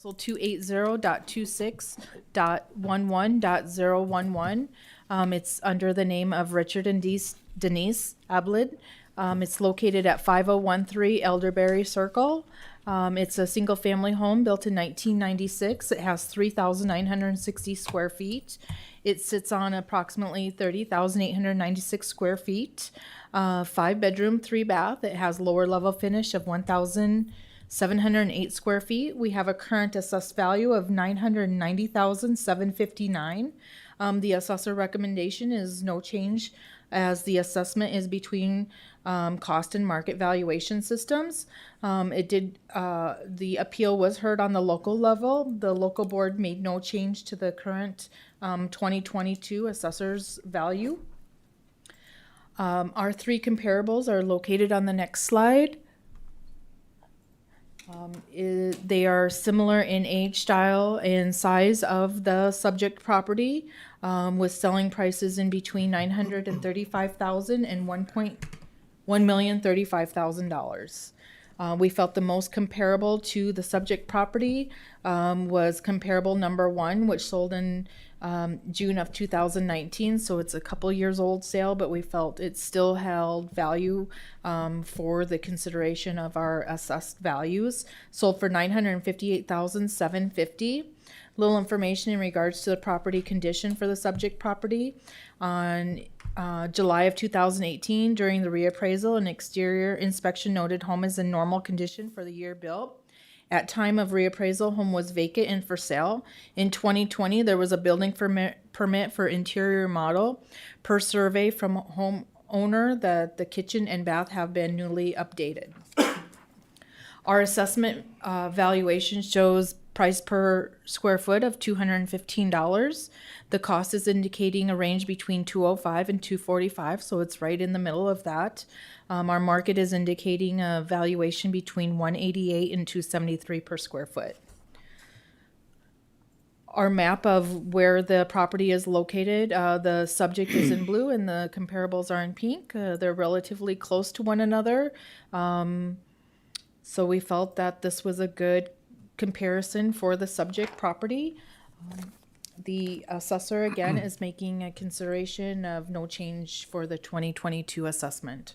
So 280.26.11.011. It's under the name of Richard and Denise Ablid. It's located at 5013 Elderberry Circle. It's a single-family home built in 1996. It has 3,960 square feet. It sits on approximately 30,896 square feet. 5-bedroom, 3-bath. It has lower level finish of 1,708 square feet. We have a current assessed value of $990,759. The assessor recommendation is no change, as the assessment is between cost and market valuation systems. The appeal was heard on the local level. The local board made no change to the current 2022 assessor's value. Our 3 comparables are located on the next slide. They are similar in age, style, and size of the subject property, with selling prices in between $935,000 and $1,035,000. We felt the most comparable to the subject property was comparable number 1, which sold in June of 2019, so it's a couple years old sale, but we felt it still held value for the consideration of our assessed values. Sold for $958,750. Little information in regards to the property condition for the subject property. On July of 2018, during the reappraisal, an exterior inspection noted home is in normal condition for the year built. At time of reappraisal, home was vacant and for sale. In 2020, there was a building permit for interior remodel. Per survey from homeowner, the kitchen and bath have been newly updated. Our assessment valuation shows price per square foot of $215. The cost is indicating a range between $205 and $245, so it's right in the middle of that. Our market is indicating a valuation between $188 and $273 per square foot. Our map of where the property is located, the subject is in blue and the comparables are in pink. They're relatively close to one another. So we felt that this was a good comparison for the subject property. The assessor, again, is making a consideration of no change for the 2022 assessment.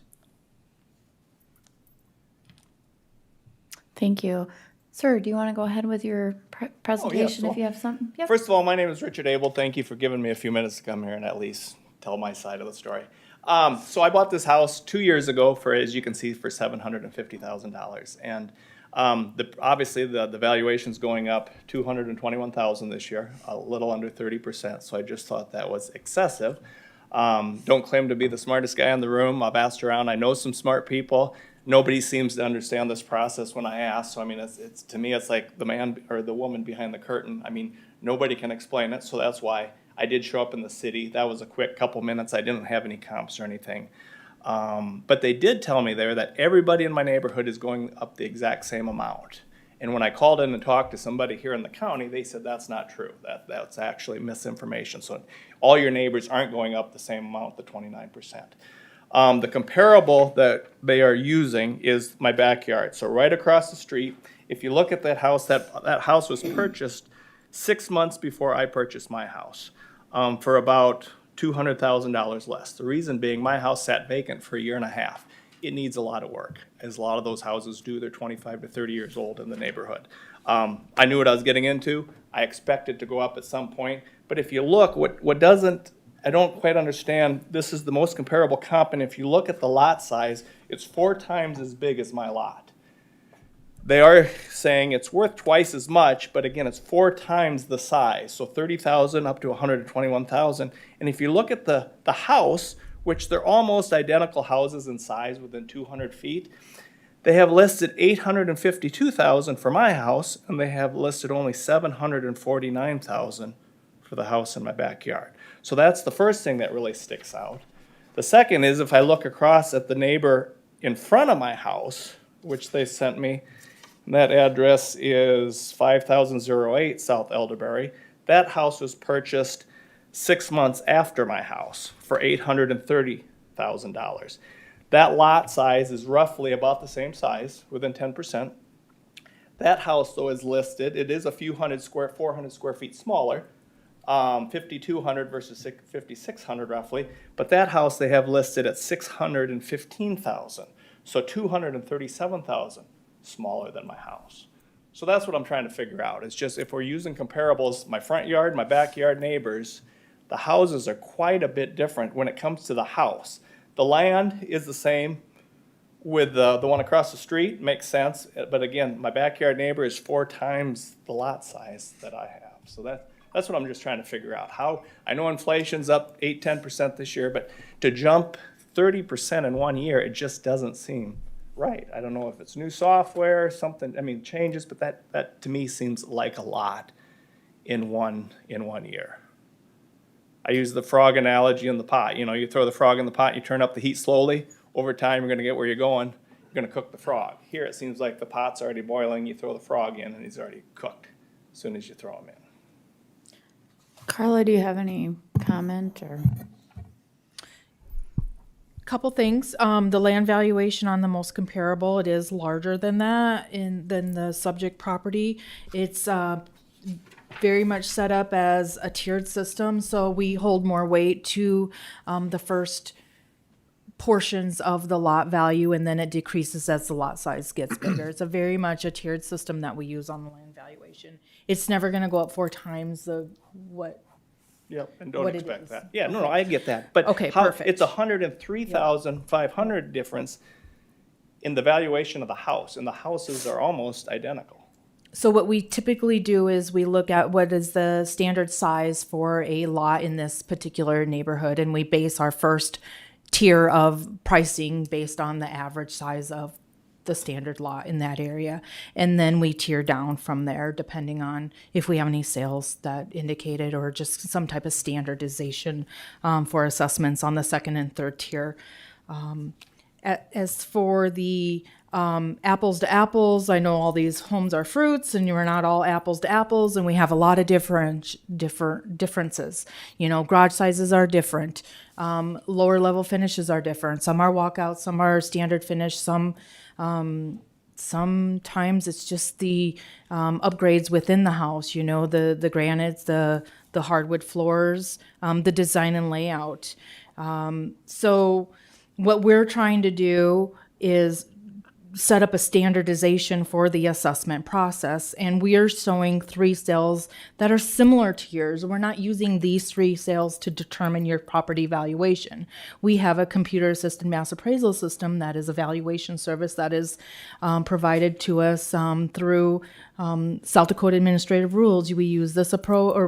Thank you. Sir, do you want to go ahead with your presentation if you have something? Yep. First of all, my name is Richard Abel. Thank you for giving me a few minutes to come here and at least tell my side of the story. So I bought this house 2 years ago for, as you can see, for $750,000. And obviously the valuation's going up $221,000 this year, a little under 30%. So I just thought that was excessive. Don't claim to be the smartest guy in the room. I've asked around. I know some smart people. Nobody seems to understand this process when I ask. So I mean, it's to me, it's like the man or the woman behind the curtain. I mean, nobody can explain it. So that's why I did show up in the city. That was a quick couple minutes. I didn't have any comps or anything. But they did tell me there that everybody in my neighborhood is going up the exact same amount. And when I called in and talked to somebody here in the county, they said that's not true. That's actually misinformation. So all your neighbors aren't going up the same amount, the 29%. The comparable that they are using is my backyard. So right across the street, if you look at that house, that house was purchased 6 months before I purchased my house, for about $200,000 less. The reason being, my house sat vacant for a year and a half. It needs a lot of work, as a lot of those houses do. They're 25 to 30 years old in the neighborhood. I knew what I was getting into. I expected to go up at some point. But if you look, I don't quite understand, this is the most comparable comp, and if you look at the lot size, it's 4 times as big as my lot. They are saying it's worth twice as much, but again, it's 4 times the size, so $30,000 up to $121,000. And if you look at the house, which they're almost identical houses in size within 200 feet, they have listed $852,000 for my house, and they have listed only $749,000 for the house in my backyard. So that's the first thing that really sticks out. The second is if I look across at the neighbor in front of my house, which they sent me, and that address is 5008 South Elderberry. That house was purchased 6 months after my house for $830,000. That lot size is roughly about the same size, within 10%. That house, though, is listed, it is a few 400 square feet smaller, 5,200 versus 5,600 roughly, but that house they have listed at 615,000, so 237,000 smaller than my house. So that's what I'm trying to figure out. It's just if we're using comparables, my front yard, my backyard neighbors, the houses are quite a bit different when it comes to the house. The land is the same with the one across the street, makes sense. But again, my backyard neighbor is 4 times the lot size that I have. So that's what I'm just trying to figure out. How, I know inflation's up 8-10% this year, but to jump 30% in 1 year, it just doesn't seem right. I don't know if it's new software, something, I mean, changes, but that to me seems like a lot in one year. I use the frog analogy in the pot. You know, you throw the frog in the pot, you turn up the heat slowly. Over time, you're going to get where you're going. You're going to cook the frog. Here, it seems like the pot's already boiling. You throw the frog in, and he's already cooked as soon as you throw him in. Carla, do you have any comment or? Couple things. The land valuation on the most comparable, it is larger than that than the subject property. It's very much set up as a tiered system, so we hold more weight to the first portions of the lot value, and then it decreases as the lot size gets bigger. It's a very much a tiered system that we use on the land valuation. It's never going to go up 4 times the what. Yep, and don't What it expect is. that. Yeah, no, I get that. But Okay, how, perfect. it's 103,500 difference in the valuation of the house, and the houses are almost identical. So what we typically do is we look at what is the standard size for a lot in this particular neighborhood, and we base our first tier of pricing based on the average size of the standard lot in that area. And then we tier down from there depending on if we have any sales that indicated or just some type of standardization for assessments on the second and third tier. As for the apples to apples, I know all these homes are fruits and you're not all apples to apples, and we have a lot of differences. You know, garage sizes are different. Lower level finishes are different. Some are walkout, some are standard finish, sometimes it's just the upgrades within the house, you know, the granites, the hardwood floors, the design and layout. So what we're trying to do is set up a standardization for the assessment process, and we are showing 3 sales that are similar to yours. We're not using these 3 sales to determine your property valuation. We have a computer-assisted mass appraisal system that is a valuation service that is provided to us through South Dakota administrative rules. We use this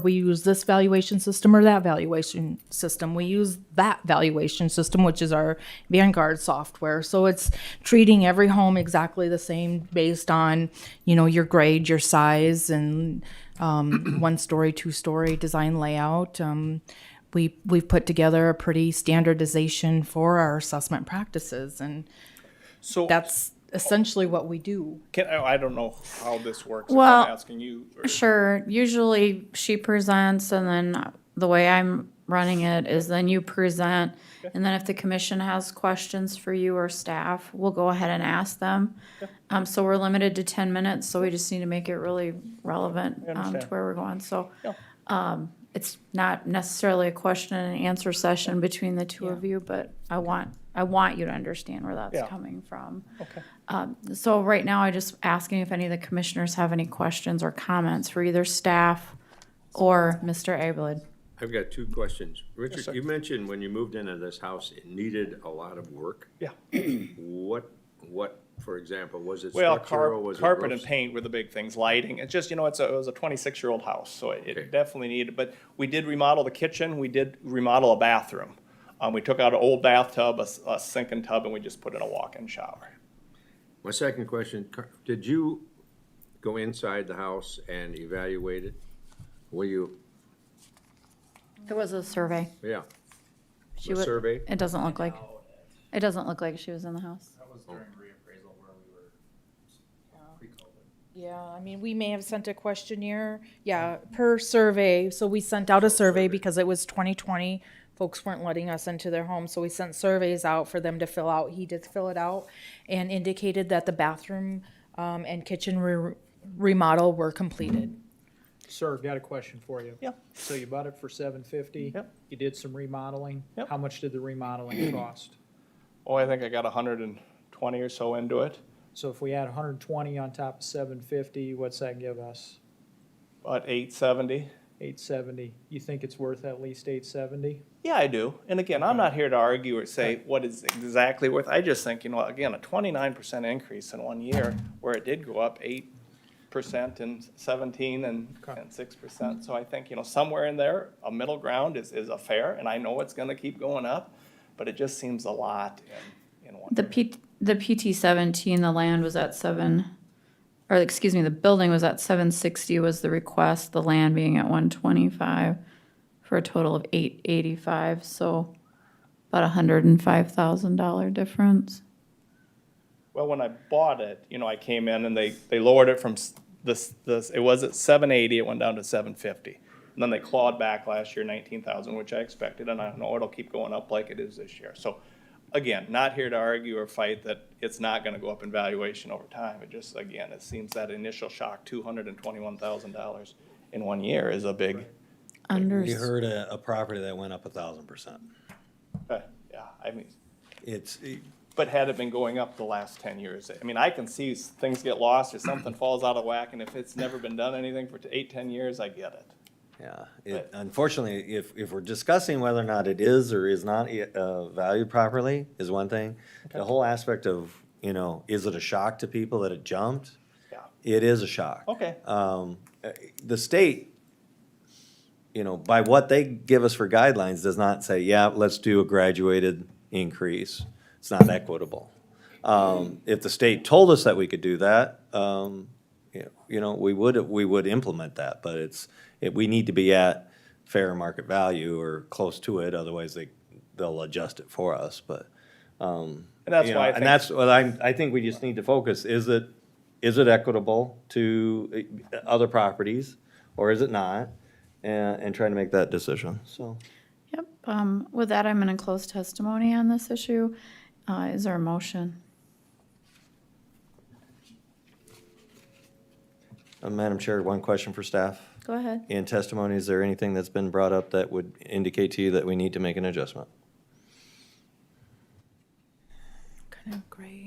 we use this valuation system or that valuation system. We use that valuation system, which is our Vanguard software. So it's treating every home exactly the same based on, you know, your grade, your size, and 1-story, 2-story design layout. We've put together a pretty standardization for our assessment practices, and So that's essentially what we do. I don't know how this works. Well, if I'm asking you. Sure. Usually she presents, and then the way I'm running it is then you present, and then if the commission has questions for you or staff, we'll go ahead and ask them. So we're limited to 10 minutes, so we just need to make it really relevant to understand. where we're going. So Yeah. it's not necessarily a question and answer session between the two of you, but I want you to understand where that's Yeah. coming from. Okay. So right now, I'm just asking if any of the commissioners have any questions or comments for either staff or Mr. Abelid. I've got 2 questions. Yes, Richard, sir. you mentioned when you moved into this house, it needed a lot of work. Yeah. What, for example, was it Well, structural, was it carpet and roofs? paint were the big things. Lighting. It's just, you know, it was a 26-year-old house, so it Okay. definitely needed. But we did remodel the kitchen. We did remodel a bathroom. We took out an old bathtub, a sink and tub, and we just put in a walk-in shower. My second question, did you go inside the house and evaluate it? Were you, It was a survey. yeah, She a wa- survey? It doesn't look like she was in the house. That was during reappraisal where we were pre-COVID. Yeah, I mean, we may have sent a questionnaire, per survey. So we sent out a survey because it was 2020. Folks weren't letting us into their homes, so we sent surveys out for them to fill out. He did fill it out and indicated that the bathroom and kitchen were remodel were completed. Sir, got a question for you. Yep. So you bought it for $750. Yep. You did some remodeling. Yep. How much did the remodeling cost? Oh, I think I got 120 or so into it, So if we add 120 on top of 750, what's that give us? about 870. 870. You think it's worth at least 870? Yeah, I do. And again, I'm not here to argue or say what is exactly worth. I just think, again, a 29% increase in 1 year where it did go up 8% in 17 and Okay. 6%. So I think, somewhere in there, a middle ground is a fair, and I know it's gonna keep going up, but it just seems a lot in one The year. The PT 17, the land was at the building was at 760 was the request, the land being at 125 for a total of 885, so about $105,000 difference. Well, when I bought it, I came in and they lowered it from it was at 780, it went down to 750. And then they clawed back last year 19,000, which I expected, and I know it'll keep going up like it is this year. So again, not here to argue or fight that it's not gonna go up in valuation over time. It just, again, it seems that initial shock, $221,000 in 1 year is a big, You heard a property that went up 1,000%. yeah, I mean, It's, but had it been going up the last 10 years, I mean, I can see things get lost or something falls out of whack, and if it's never been done anything for 8-10 years, I get it. yeah, unfortunately, if we're discussing whether or not it is or is not valued properly is one thing. The whole aspect of, is it a shock to people that it jumped? Yeah. It is a shock. Okay. The state, by what they give us for guidelines, does not say, yeah, let's do a graduated increase. It's not equitable. If the state told us that we could do that, we would implement that, but we need to be at fair market value or close to it, otherwise they'll adjust it for us, but. And that's why I think. And that's what I think we just need to focus, is it equitable to other properties, or is it not? And trying to make that decision, so. Yep, with that, I'm gonna close testimony on this issue. Is there a motion? Madam Chair, one question for staff. Go ahead. In testimony, is there anything that's been brought up that would indicate to you that we need to make an adjustment? Kind of gray,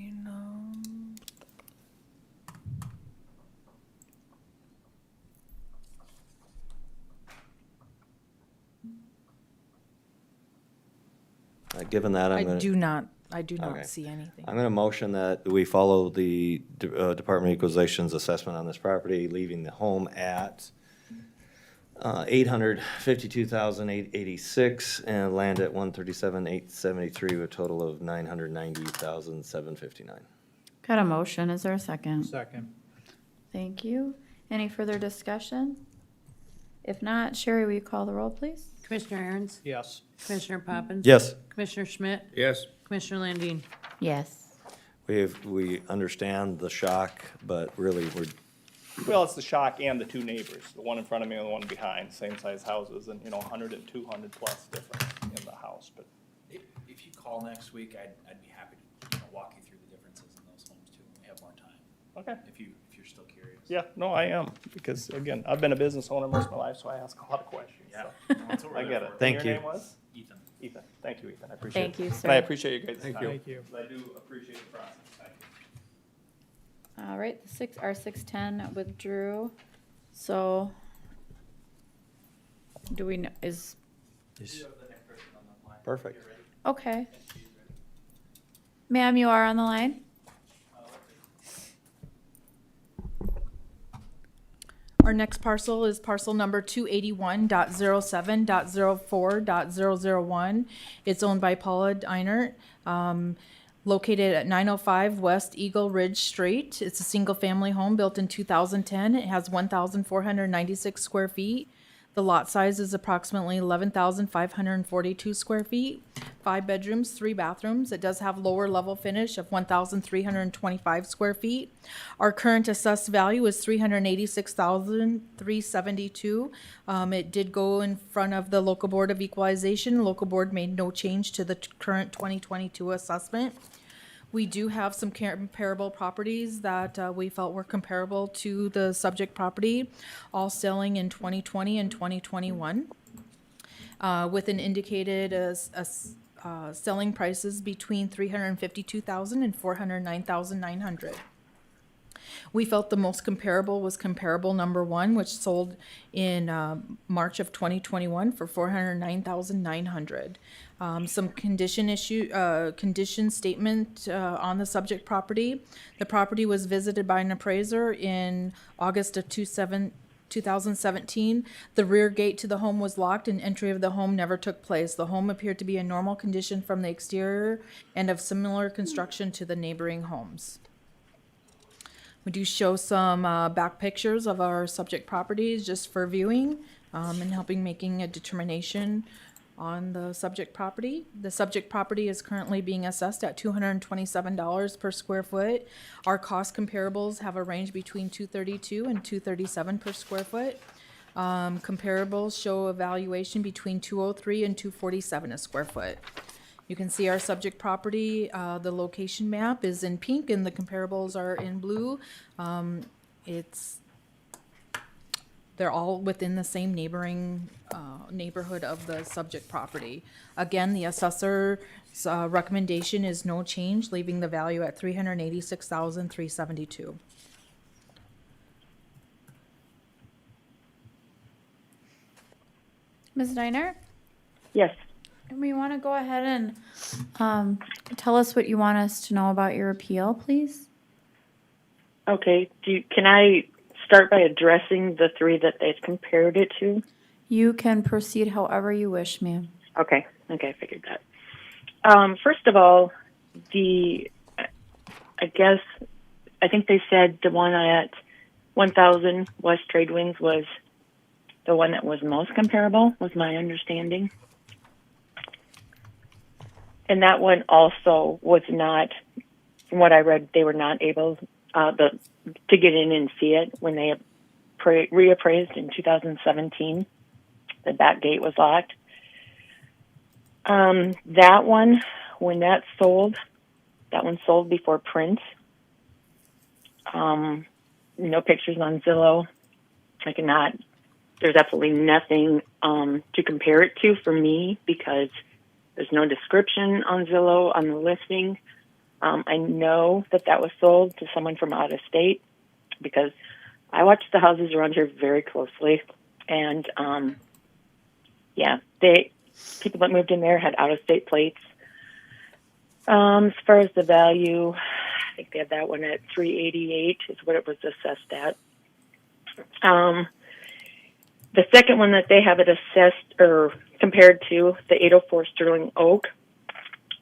Given that, I I'm gonna. do not Okay. see anything. I'm going to motion that we follow the Department of Equalization's assessment on this property, leaving the home at $852,886 and land at $137,873 with a total of $990,759. Got a motion, is there a second? Second. Thank you. Any further discussion? If not, Sherry, will you call the roll, please? Commissioner Aaron's, Yes. Commissioner Poppins. Yes. Commissioner Schmidt, Yes. Commissioner Landine. Yes. We understand the shock, but really, Well, it's the shock and the two neighbors, the one in front of me and the one behind, same size houses, and 100 and 200 plus difference in the house, but. If you call next week, I'd be happy to walk you through the differences in those homes too, when we have more time, Okay. if you're still curious. Yeah, no, I am, because again, I've been a business owner most of my life, so I ask a lot of questions. Yeah. so That's what we're I there get it. for. Thank And you. your name was? Ethan. Ethan. Thank you, Ethan. I appreciate it. Thank you, sir. And I appreciate you guys' Thank time. you. Thank you. I do appreciate the process. Thank you. All right, our 610 withdrew, so do we, is, perfect. okay. Ma'am, you are on the line? Our next parcel is parcel number 281.07.04.001. It's owned by Paula Einert, located at 905 West Eagle Ridge Street. It's a single-family home built in 2010. It has 1,496 square feet. The lot size is approximately 11,542 square feet, 5 bedrooms, 3 bathrooms. It does have lower level finish of 1,325 square feet. Our current assessed value is $386,372. It did go in front of the local board of equalization. Local board made no change to the current 2022 assessment. We do have some comparable properties that we felt were comparable to the subject property, all selling in 2020 and 2021, with an indicated selling prices between $352,000 and $409,900. We felt the most comparable was comparable number one, which sold in March of 2021 for $409,900. Some condition statement on the subject property. The property was visited by an appraiser in August of 2017. The rear gate to the home was locked and entry of the home never took place. The home appeared to be in normal condition from the exterior and of similar construction to the neighboring homes. We do show some back pictures of our subject properties just for viewing and helping making a determination on the subject property. The subject property is currently being assessed at $227 per square foot. Our cost comparables have a range between $232 and $237 per square foot. Comparables show a valuation between $203 and $247 a square foot. You can see our subject property, the location map is in pink and the comparables are in blue. They're all within the same neighboring neighborhood of the subject property. Again, the assessor's recommendation is no change, leaving the value at $386,372. Ms. Diner? Yes. And we want to go ahead and tell us what you want us to know about your appeal, please. Okay. Can I start by addressing the three that they've compared it to? You can proceed however you wish, ma'am. Okay. I figured that. First of all, I think they said the one at 1,000 West Trade Winds was the one that was most comparable, was my understanding. And that one also was not, from what I read, they were not able to get in and see it when they reappraised in 2017. The back gate was locked. That one, when that one sold before print. No pictures on Zillow. There's absolutely nothing to compare it to for me because there's no description on Zillow on the listing. I know that was sold to someone from out of state because I watch the houses around here very closely. And, people that moved in there had out-of-state plates. As far as the value, I think they had that one at $388 is what it was assessed at. The second one that they have it assessed or compared to, the 804 Sterling Oak,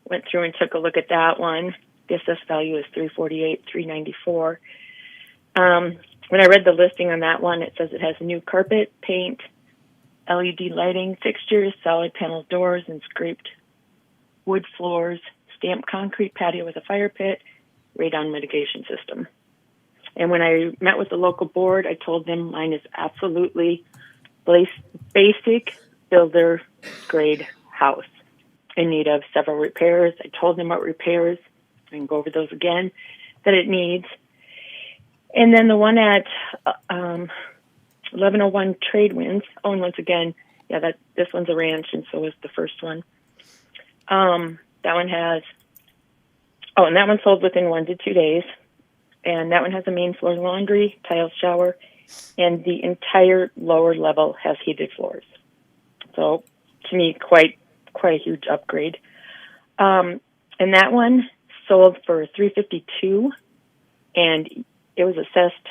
went through and took a look at that one. The assessed value is $348, $394. When I read the listing on that one, it says it has new carpet, paint, LED lighting, fixtures, solid panel doors, and scraped wood floors, stamped concrete patio with a fire pit, radon mitigation system. And when I met with the local board, I told them mine is absolutely basic builder grade house in need of several repairs. I told them what repairs, I can go over those again, that it needs. And then the one at 1101 Trade Winds, and once again, this one's a ranch, and so is the first one. That one has, and that one sold within 1 to 2 days. And that one has a main floor laundry, tile shower, and the entire lower level has heated floors. So, to me, quite a huge upgrade. And that one sold for $352, and it was assessed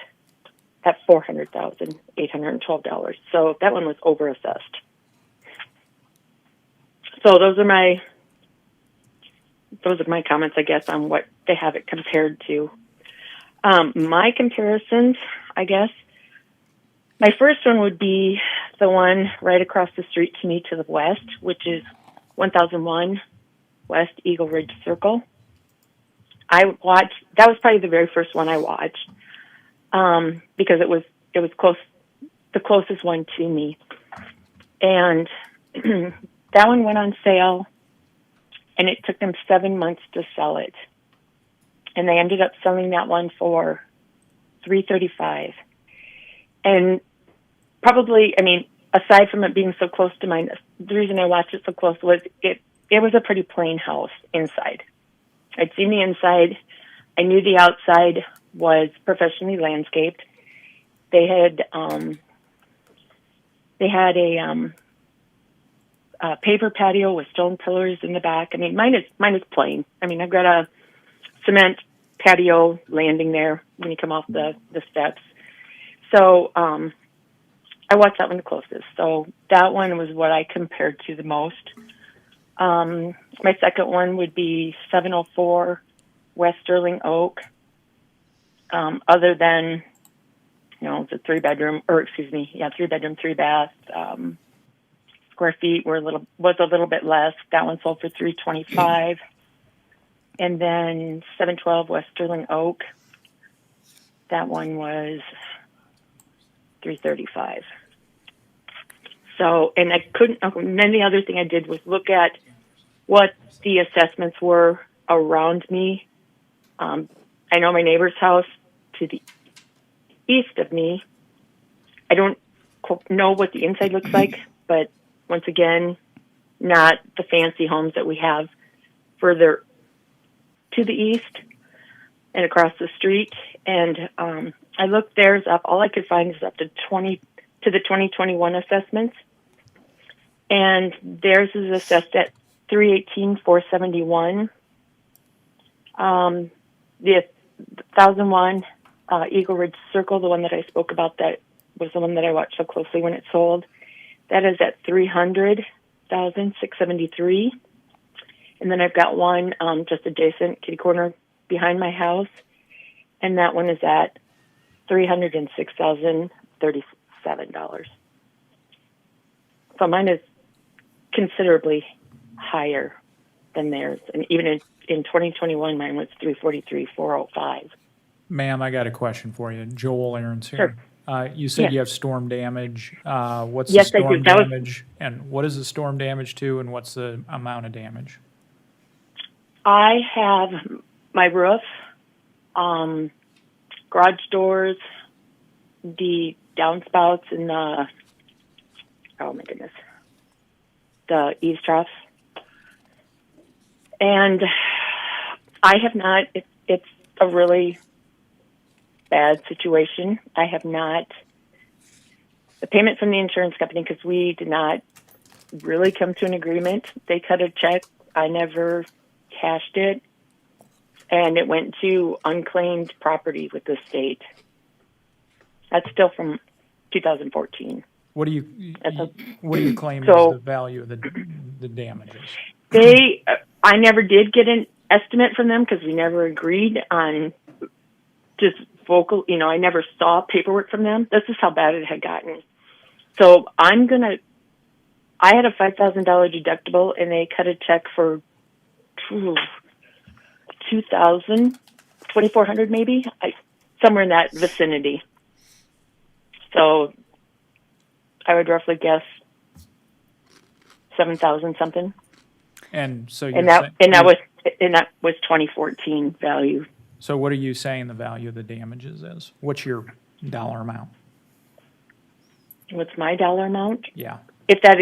at $400,812. So that one was overassessed. So those are my comments, I guess, on what they have it compared to. My comparisons, I guess, my first one would be the one right across the street to me to the west, which is 1001 West Eagle Ridge Circle. That was probably the very first one I watched, because it was close, the closest one to me. And that one went on sale, and it took them 7 months to sell it. and they ended up selling that one for $335. And probably, I mean, aside from it being so close to mine, the reason I watched it so close was it was a pretty plain house inside. I'd seen the inside. I knew the outside was professionally landscaped. They had a paper patio with stone pillars in the back. I mean, mine is plain. I mean, I've got a cement patio landing there when you come off the steps. So I watched that one the closest. So that one was what I compared to the most. My second one would be 704 West Sterling Oak. Other than, it's a 3-bedroom, 3-bedroom, 3-bath. Square feet was a little bit less. That one sold for $325. And then 712 West Sterling Oak. That one was $335. So, and then the other thing I did was look at what the assessments were around me. I know my neighbor's house to the east of me. I don't know what the inside looks like, but once again, not the fancy homes that we have further to the east and across the street. And I looked theirs up. All I could find is up to the 2021 assessments, and theirs is assessed at $318,471. The 1001 Eagle Ridge Circle, the one that I spoke about, that was the one that I watched so closely when it sold. That is at $300,673. And then I've got one just adjacent, kitty corner behind my house, and that one is at $306,037. So mine is considerably higher than theirs, and even in 2021, mine was $343,405. Ma'am, I got a question for you. Joel Aarons here. Sure. You said Yes. you have storm damage. What's Yes, the I do. storm That was- damage? And what is the storm damage to, and what's the amount of damage? I have my roof, garage doors, the downspouts, and the eaves troughs. And I have not, it's a really bad situation. I have not, the payment from the insurance company, because we did not really come to an agreement. They cut a check. I never cashed it, and it went to unclaimed property with the state. That's still from 2014. What do you claim So- is the value of the damages? I never did get an estimate from them because we never agreed on just vocal, I never saw paperwork from them. This is how bad it had gotten. So I had a $5,000 deductible, and they cut a check for $2,400 maybe, somewhere in that vicinity. So I would roughly guess 7,000 something. And so And that was 2014 value. So what are you saying the value of the damages is? What's your dollar amount? What's my dollar amount? Yeah. If that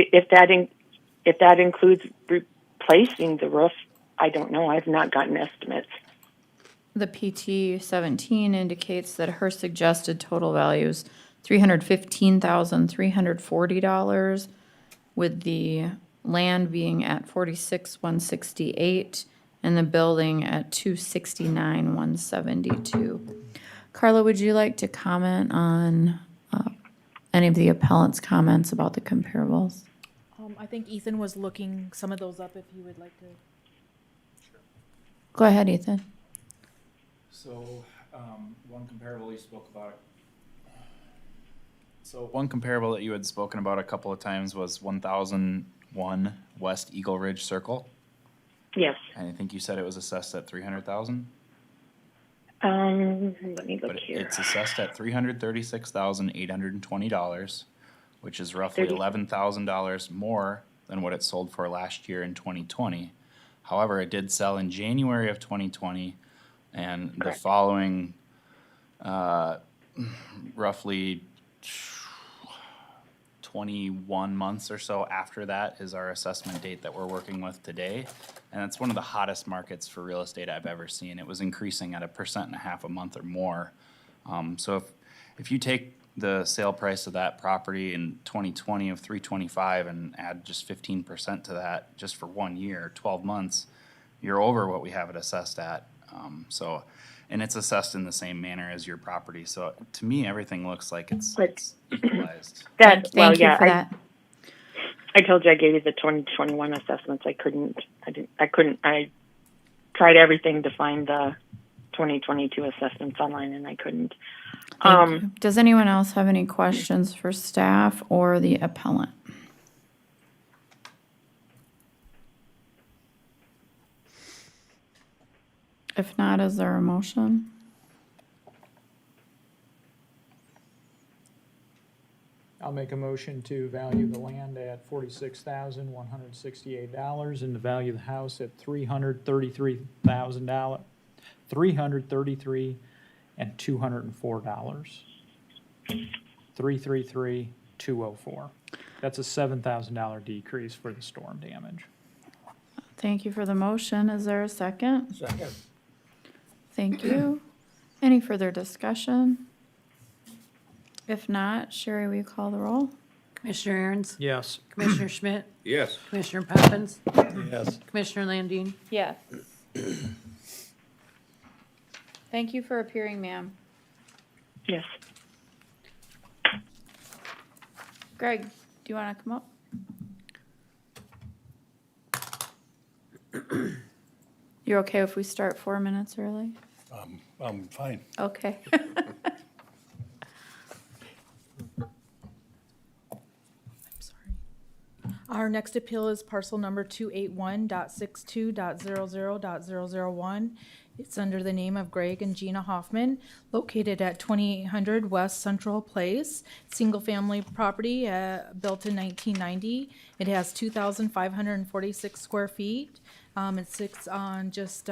includes replacing the roof, I don't know. I've not gotten estimates. The PT 17 indicates that her suggested total value is $315,340, with the land being at $46,168 and the building at $269,172. Carla, would you like to comment on any of the appellant's comments about the comparables? I think Ethan was looking some of those up if you would like to. Go ahead, Ethan. So, one comparable you spoke about. So one comparable that you had spoken about a couple of times was 1001 West Eagle Ridge Circle. Yes. And I think you said it was assessed at 300,000. Let me look But here. it's assessed at $336,820, which is roughly $11,000 more than what it sold for last year in 2020. However, it did sell in January of 2020 And the Correct. following, roughly 21 months or so after that is our assessment date that we're working with today. And it's one of the hottest markets for real estate I've ever seen. It was increasing at 1.5% a month or more. So if you take the sale price of that property in 2020 of 325 and add just 15% to that just for 1 year, 12 months, you're over what we have it assessed at. And it's assessed in the same manner as your property. So to me, everything looks like it's equalized. That, well, Thank you yeah, for that. I told you I gave you the 2021 assessments. I tried everything to find the 2022 assessments online and I couldn't. Thank you. Does anyone else have any questions for staff or the appellant? If not, is there a motion? I'll make a motion to value the land at $46,168 and to value the house at $333,000, $333 and $204. $333,204. That's a $7,000 decrease for the storm damage. Thank you for the motion. Is there a second? Second. Thank you. Any further discussion? If not, Sherry, will you call the roll? Commissioner Aaron's, Yes. Commissioner Schmidt, Yes. Commissioner Poppins, Yes. Commissioner Landine. Yes. Thank you for appearing, ma'am. Yes. Greg, do you want to come up? You're okay if we start 4 minutes early? I'm fine. Okay. Our next appeal is parcel number 281.62.00.001. It's under the name of Greg and Gina Hoffman, located at 2800 West Central Place, single-family property built in 1990. It has 2,546 square feet. It sits on just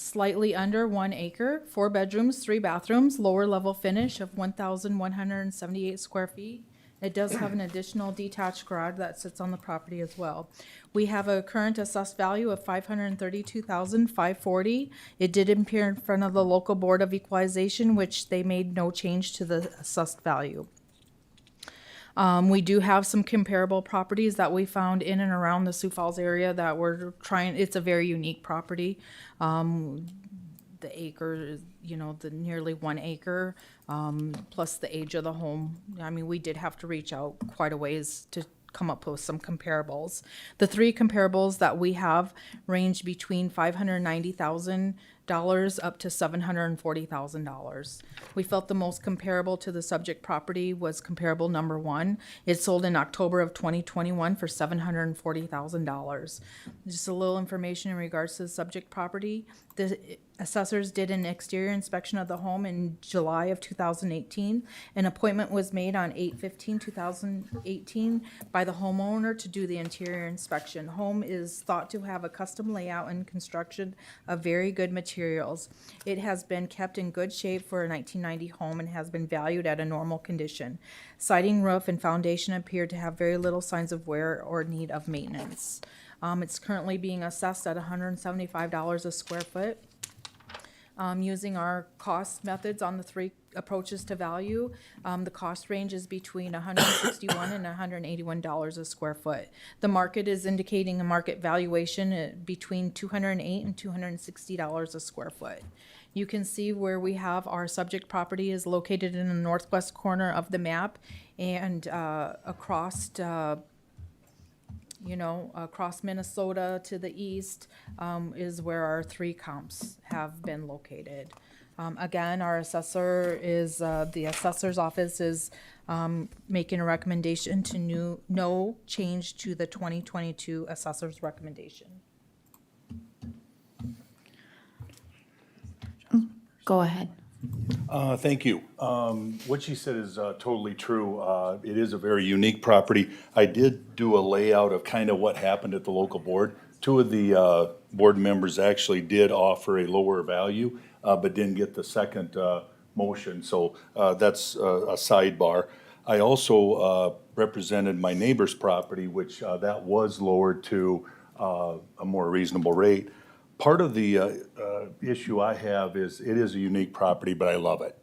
slightly under 1 acre, 4 bedrooms, 3 bathrooms, lower level finish of 1,178 square feet. It does have an additional detached garage that sits on the property as well. We have a current assessed value of $532,540. It did appear in front of the local board of equalization, which they made no change to the assessed value. We do have some comparable properties that we found in and around the Sioux Falls area that we're trying. It's a very unique property. The acre, the nearly 1 acre, plus the age of the home. I mean, we did have to reach out quite a ways to come up with some comparables. The 3 comparables that we have range between $590,000 up to $740,000. We felt the most comparable to the subject property was comparable number 1. It sold in October of 2021 for $740,000. Just a little information in regards to the subject property. The assessors did an exterior inspection of the home in July of 2018. An appointment was made on 8/15/2018 by the homeowner to do the interior inspection. Home is thought to have a custom layout and construction of very good materials. It has been kept in good shape for a 1990 home and has been valued at a normal condition. Siding, roof, and foundation appear to have very little signs of wear or need of maintenance. It's currently being assessed at $175 a square foot. Using our cost methods on the 3 approaches to value, the cost range is between $161 and $181 a square foot. The market is indicating a market valuation between $208 and $260 a square foot. You can see where we have our subject property is located in the northwest corner of the map, and across Minnesota to the east is where our 3 comps have been located. Again, our assessor is, the assessor's office is making a recommendation to no change to the 2022 assessor's recommendation. Go ahead. Thank you. What she said is totally true. It is a very unique property. I did do a layout of kind of what happened at the local board. two of the board members actually did offer a lower value, but didn't get the second motion, so that's a sidebar. I also represented my neighbor's property, which that was lowered to a more reasonable rate. Part of the issue I have is it is a unique property, but I love it.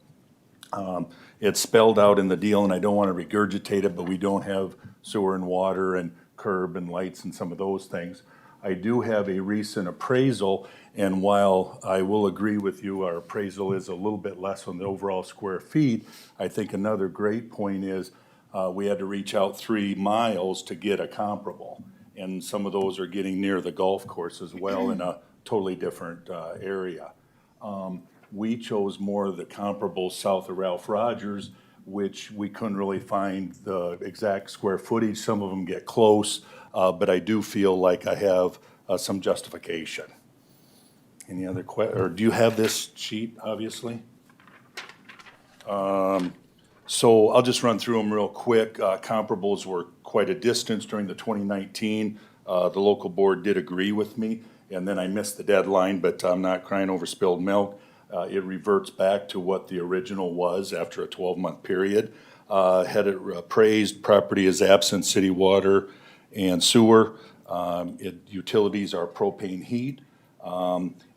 It's spelled out in the deal, and I don't want to regurgitate it, but we don't have sewer and water and curb and lights and some of those things. I do have a recent appraisal, and while I will agree with you, our appraisal is a little bit less on the overall square feet, I think another great point is we had to reach out 3 miles to get a comparable. And some of those are getting near the golf course as well in a totally different area. We chose more of the comparables south of Ralph Rogers, which we couldn't really find the exact square footage. Some of them get close, but I do feel like I have some justification. Any other or do you have this sheet, obviously? So I'll just run through them real quick. Comparables were quite a distance during the 2019. The local board did agree with me, and then I missed the deadline, but I'm not crying over spilled milk. It reverts back to what the original was after a 12-month period. Had it appraised, property is absent city water and sewer. Utilities are propane heat.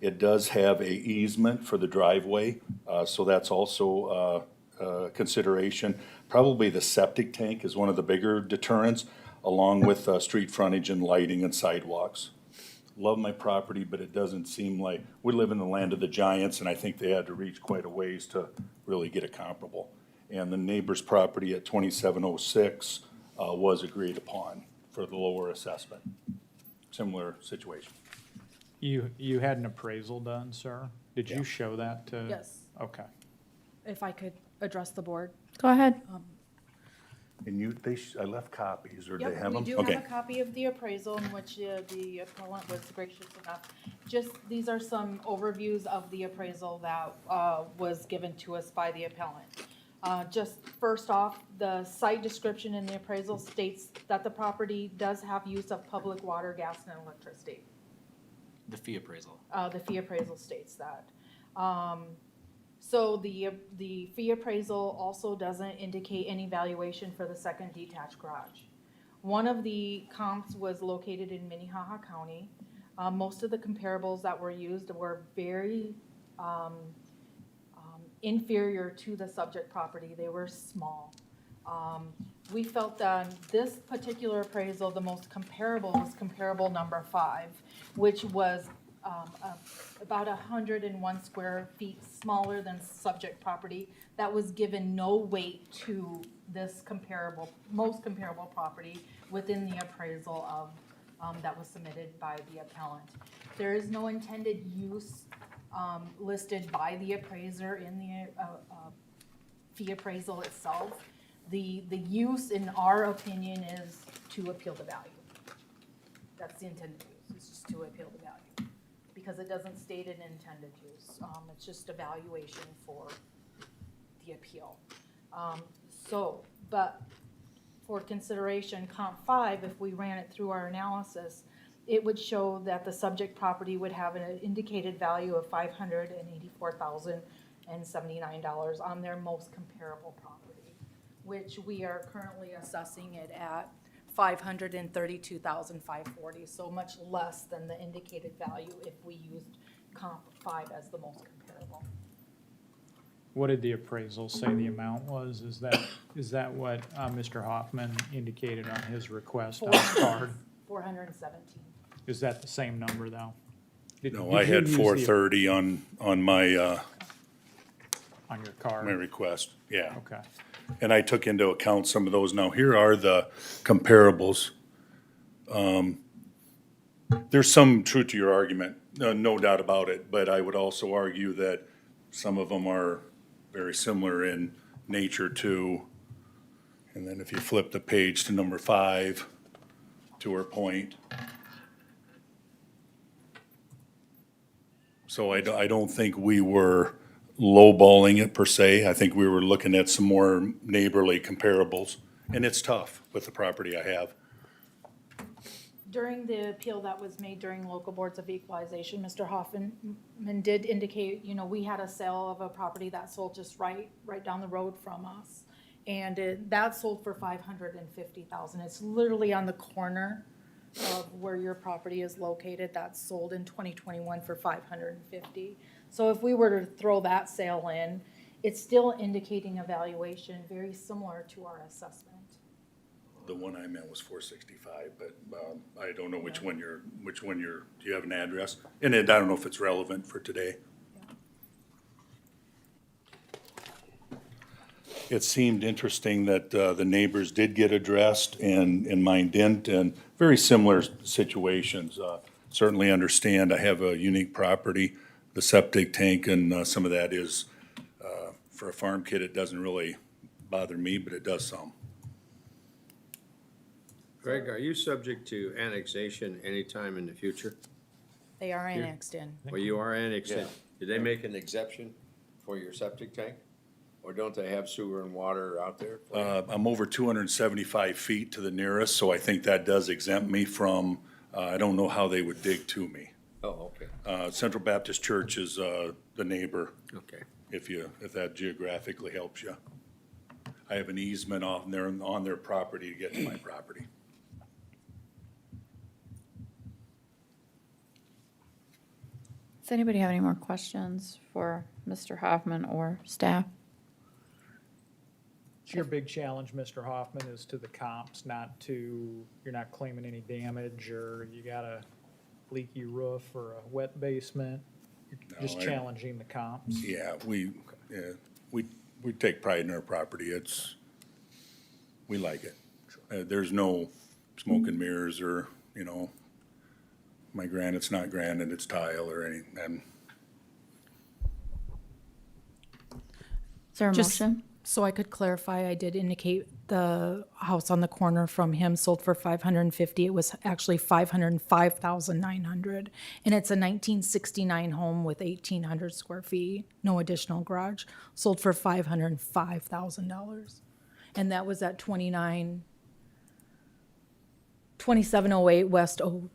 It does have a easement for the driveway, so that's also consideration. Probably the septic tank is one of the bigger deterrents, along with street frontage and lighting and sidewalks. Love my property, but it doesn't seem like, we live in the land of the giants, and I think they had to reach quite a ways to really get a comparable. And the neighbor's property at 2706 was agreed upon for the lower assessment. Similar situation. You had an appraisal done, sir? Did you show that to? Yes, Okay. if I could address the board. Go ahead. And I left copies, or they Yep, have we them? do Okay. have a copy of the appraisal in which the appellant was gracious enough. Just, these are some overviews of the appraisal that was given to us by the appellant. Just first off, the site description in the appraisal states that the property does have use of public water, gas, and electricity. The fee appraisal. The fee appraisal states that. So the fee appraisal also doesn't indicate any valuation for the second detached garage. One of the comps was located in Minnehaha County. Most of the comparables that were used were very inferior to the subject property. They were small. We felt that this particular appraisal, the most comparable was comparable number 5, which was about 101 square feet smaller than subject property. That was given no weight to this most comparable property within the appraisal of that was submitted by the appellant. There is no intended use listed by the appraiser in the fee appraisal itself. The use, in our opinion, is to appeal the value. That's the intended use, it's just to appeal the value. Because it doesn't state an intended use. It's just a valuation for the appeal. But for consideration, comp 5, if we ran it through our analysis, it would show that the subject property would have an indicated value of $584,079 on their most comparable property, which we are currently assessing it at $532,540, so much less than the indicated value if we used comp 5 as the most comparable. What did the appraisal say the amount was? Is that what Mr. Hoffman indicated on his request on his card? 417. Is that the same number, though? No, I had 430 on my, on your card? my request, yeah. Okay. And I took into account some of those. Now, here are the comparables. There's some truth to your argument, no doubt about it, but I would also argue that some of them are very similar in nature too. And then if you flip the page to number 5, to her point. So I don't think we were lowballing it per se. I think we were looking at some more neighborly comparables, and it's tough with the property I have. during the appeal that was made during local boards of equalization, Mr. Hoffman did indicate, you know, we had a sale of a property that sold just right down the road from us. And that sold for $550,000. It's literally on the corner of where your property is located. That sold in 2021 for $550,000. So if we were to throw that sale in, it's still indicating a valuation very similar to our assessment. The one I meant was 465, but I don't know which one you're, do you have an address? And I don't know if it's relevant for today. It seemed interesting that the neighbors did get addressed and mine didn't, and very similar situations. Certainly understand I have a unique property, the septic tank, and some of that is, for a farm kid, it doesn't really bother me, but it does some. Greg, are you subject to annexation anytime in the future? They are annexed in. Well, you are annexed in. Yeah. Did they make an exception for your septic tank? Or don't they have sewer and water out there? I'm over 275 feet to the nearest, so I think that does exempt me from, I don't know how they would dig to me. Oh, okay, Central Baptist Church is the neighbor, okay. if that geographically helps you. I have an easement on their property to get to my property. Does anybody have any more questions for Mr. Hoffman or staff? Your big challenge, Mr. Hoffman, is to the comps, you're not claiming any damage, or you got a leaky roof or a wet basement. You're just No, challenging the comps. Yeah, we take pride in our property. We like it. There's no smoke and mirrors or, my granite's not granite, it's tile or anything. Is there a Just- motion? So I could clarify, I did indicate the house on the corner from him sold for $550,000. It was actually $505,900. And it's a 1969 home with 1,800 square feet, no additional garage, sold for $505,000. And that was at 2708 West Old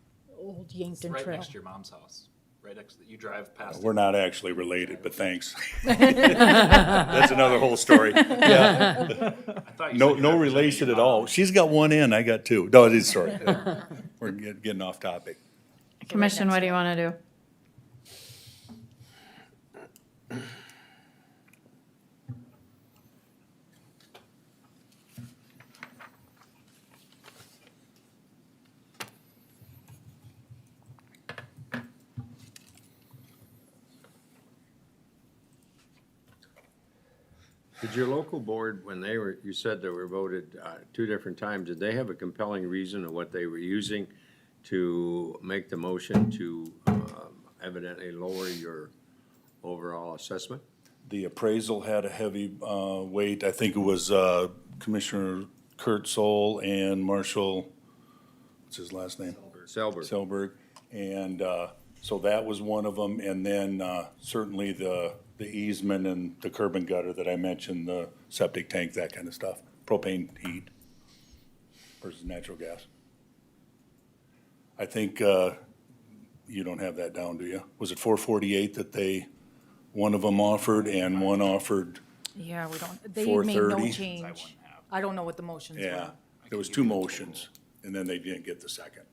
Yankton Right Trail. next to your mom's house, right next, you drive past it. We're not actually related, but thanks. That's another whole story. Yeah. I thought you No, said you no represented relation your at all. mom. She's got one in, I got two. No, it is, sorry. We're getting off topic. Commission, what do you want to do? Did your local board, when you said they were voted 2 different times, did they have a compelling reason of what they were using to make the motion to evidently lower your overall assessment? The appraisal had a heavy weight. I think it was Commissioner Kurt Soul and Marshall, what's his last name? Selberg. Selberg. And so that was one of them. And then certainly the easement and the curb and gutter that I mentioned, the septic tank, that kind of stuff. Propane heat versus natural gas. I think you don't have that down, do you? Was it 448 that one of them offered and one offered? Yeah, we don't, they made no 430. change. I don't know what the motions were. Yeah, there was 2 motions, and then they didn't get the second.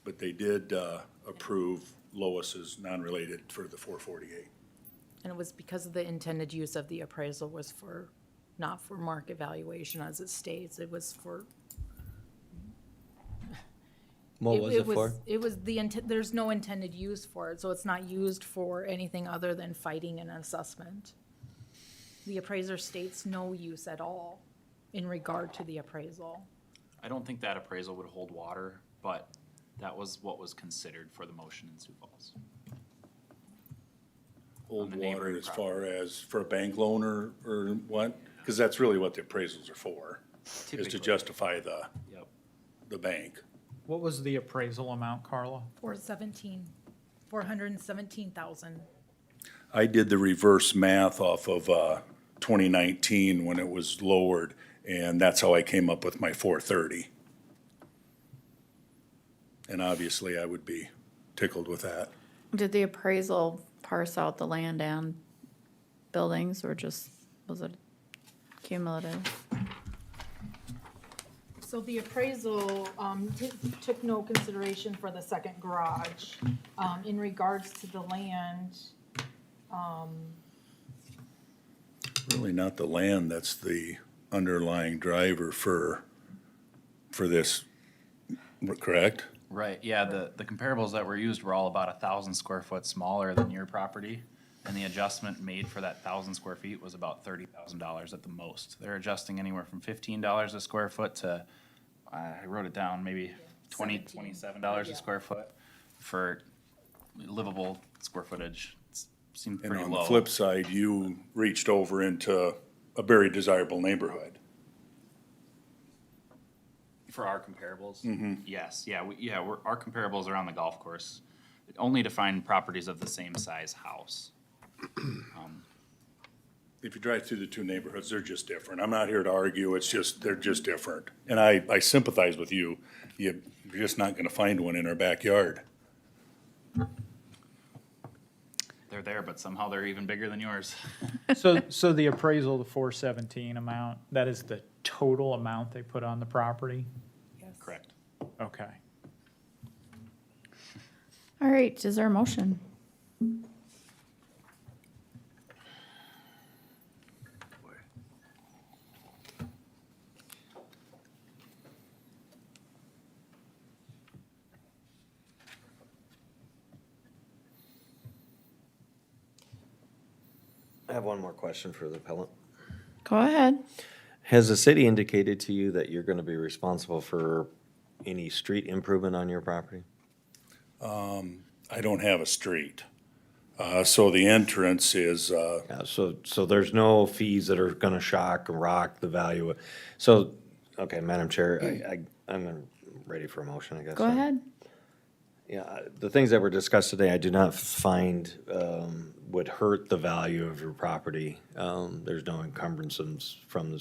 But they did approve Lois's non-related for the 448. And it was because of the intended use of the appraisal was not for market valuation as it states, it was for. What was it for? It was there's no intended use for it, so it's not used for anything other than fighting an assessment. The appraiser states no use at all in regard to the appraisal. I don't think that appraisal would hold water, but that was what was considered for the motion in Sioux Falls. Hold the water neighboring as far as for a bank loan or what? Because that's really what the appraisals are for, is to Typically. justify Yep. the bank. What was the appraisal amount, Carla? 417,000. I did the reverse math off of 2019 when it was lowered, and that's how I came up with my 430. And obviously, I would be tickled with that. Did the appraisal parse out the land and buildings, or just, was it cumulative? So the appraisal took no consideration for the second garage. In regards to the land, Really not the land that's the underlying driver for this, correct? Right, yeah, the comparables that were used were all about 1,000 square foot smaller than your property. And the adjustment made for that 1,000 square feet was about $30,000 at the most. They're adjusting anywhere from $15 a square foot to, I wrote it down, maybe $27 a square foot for livable square footage. It seemed And pretty on low. the flip side, you reached over into a very desirable neighborhood. For our comparables? Yes, our comparables are on the golf course, only to find properties of the same size house. If you drive through the two neighborhoods, they're just different. I'm not here to argue, it's just, they're just different. And I sympathize with you. You're just not gonna find one in our backyard. They're there, but somehow they're even bigger than yours. So the appraisal, the 417 amount, that is the total amount they put on the property? Correct. Okay. All right, is there a motion? I have one more question for the appellant. Go ahead. Has the city indicated to you that you're gonna be responsible for any street improvement on your property? I don't have a street. So the entrance is, Yeah, so there's no fees that are gonna shock or rock the value. So, okay, Madam Chair, I'm ready for a motion, I guess. Go ahead. Yeah, the things that were discussed today, I do not find would hurt the value of your property. There's no encumbrances from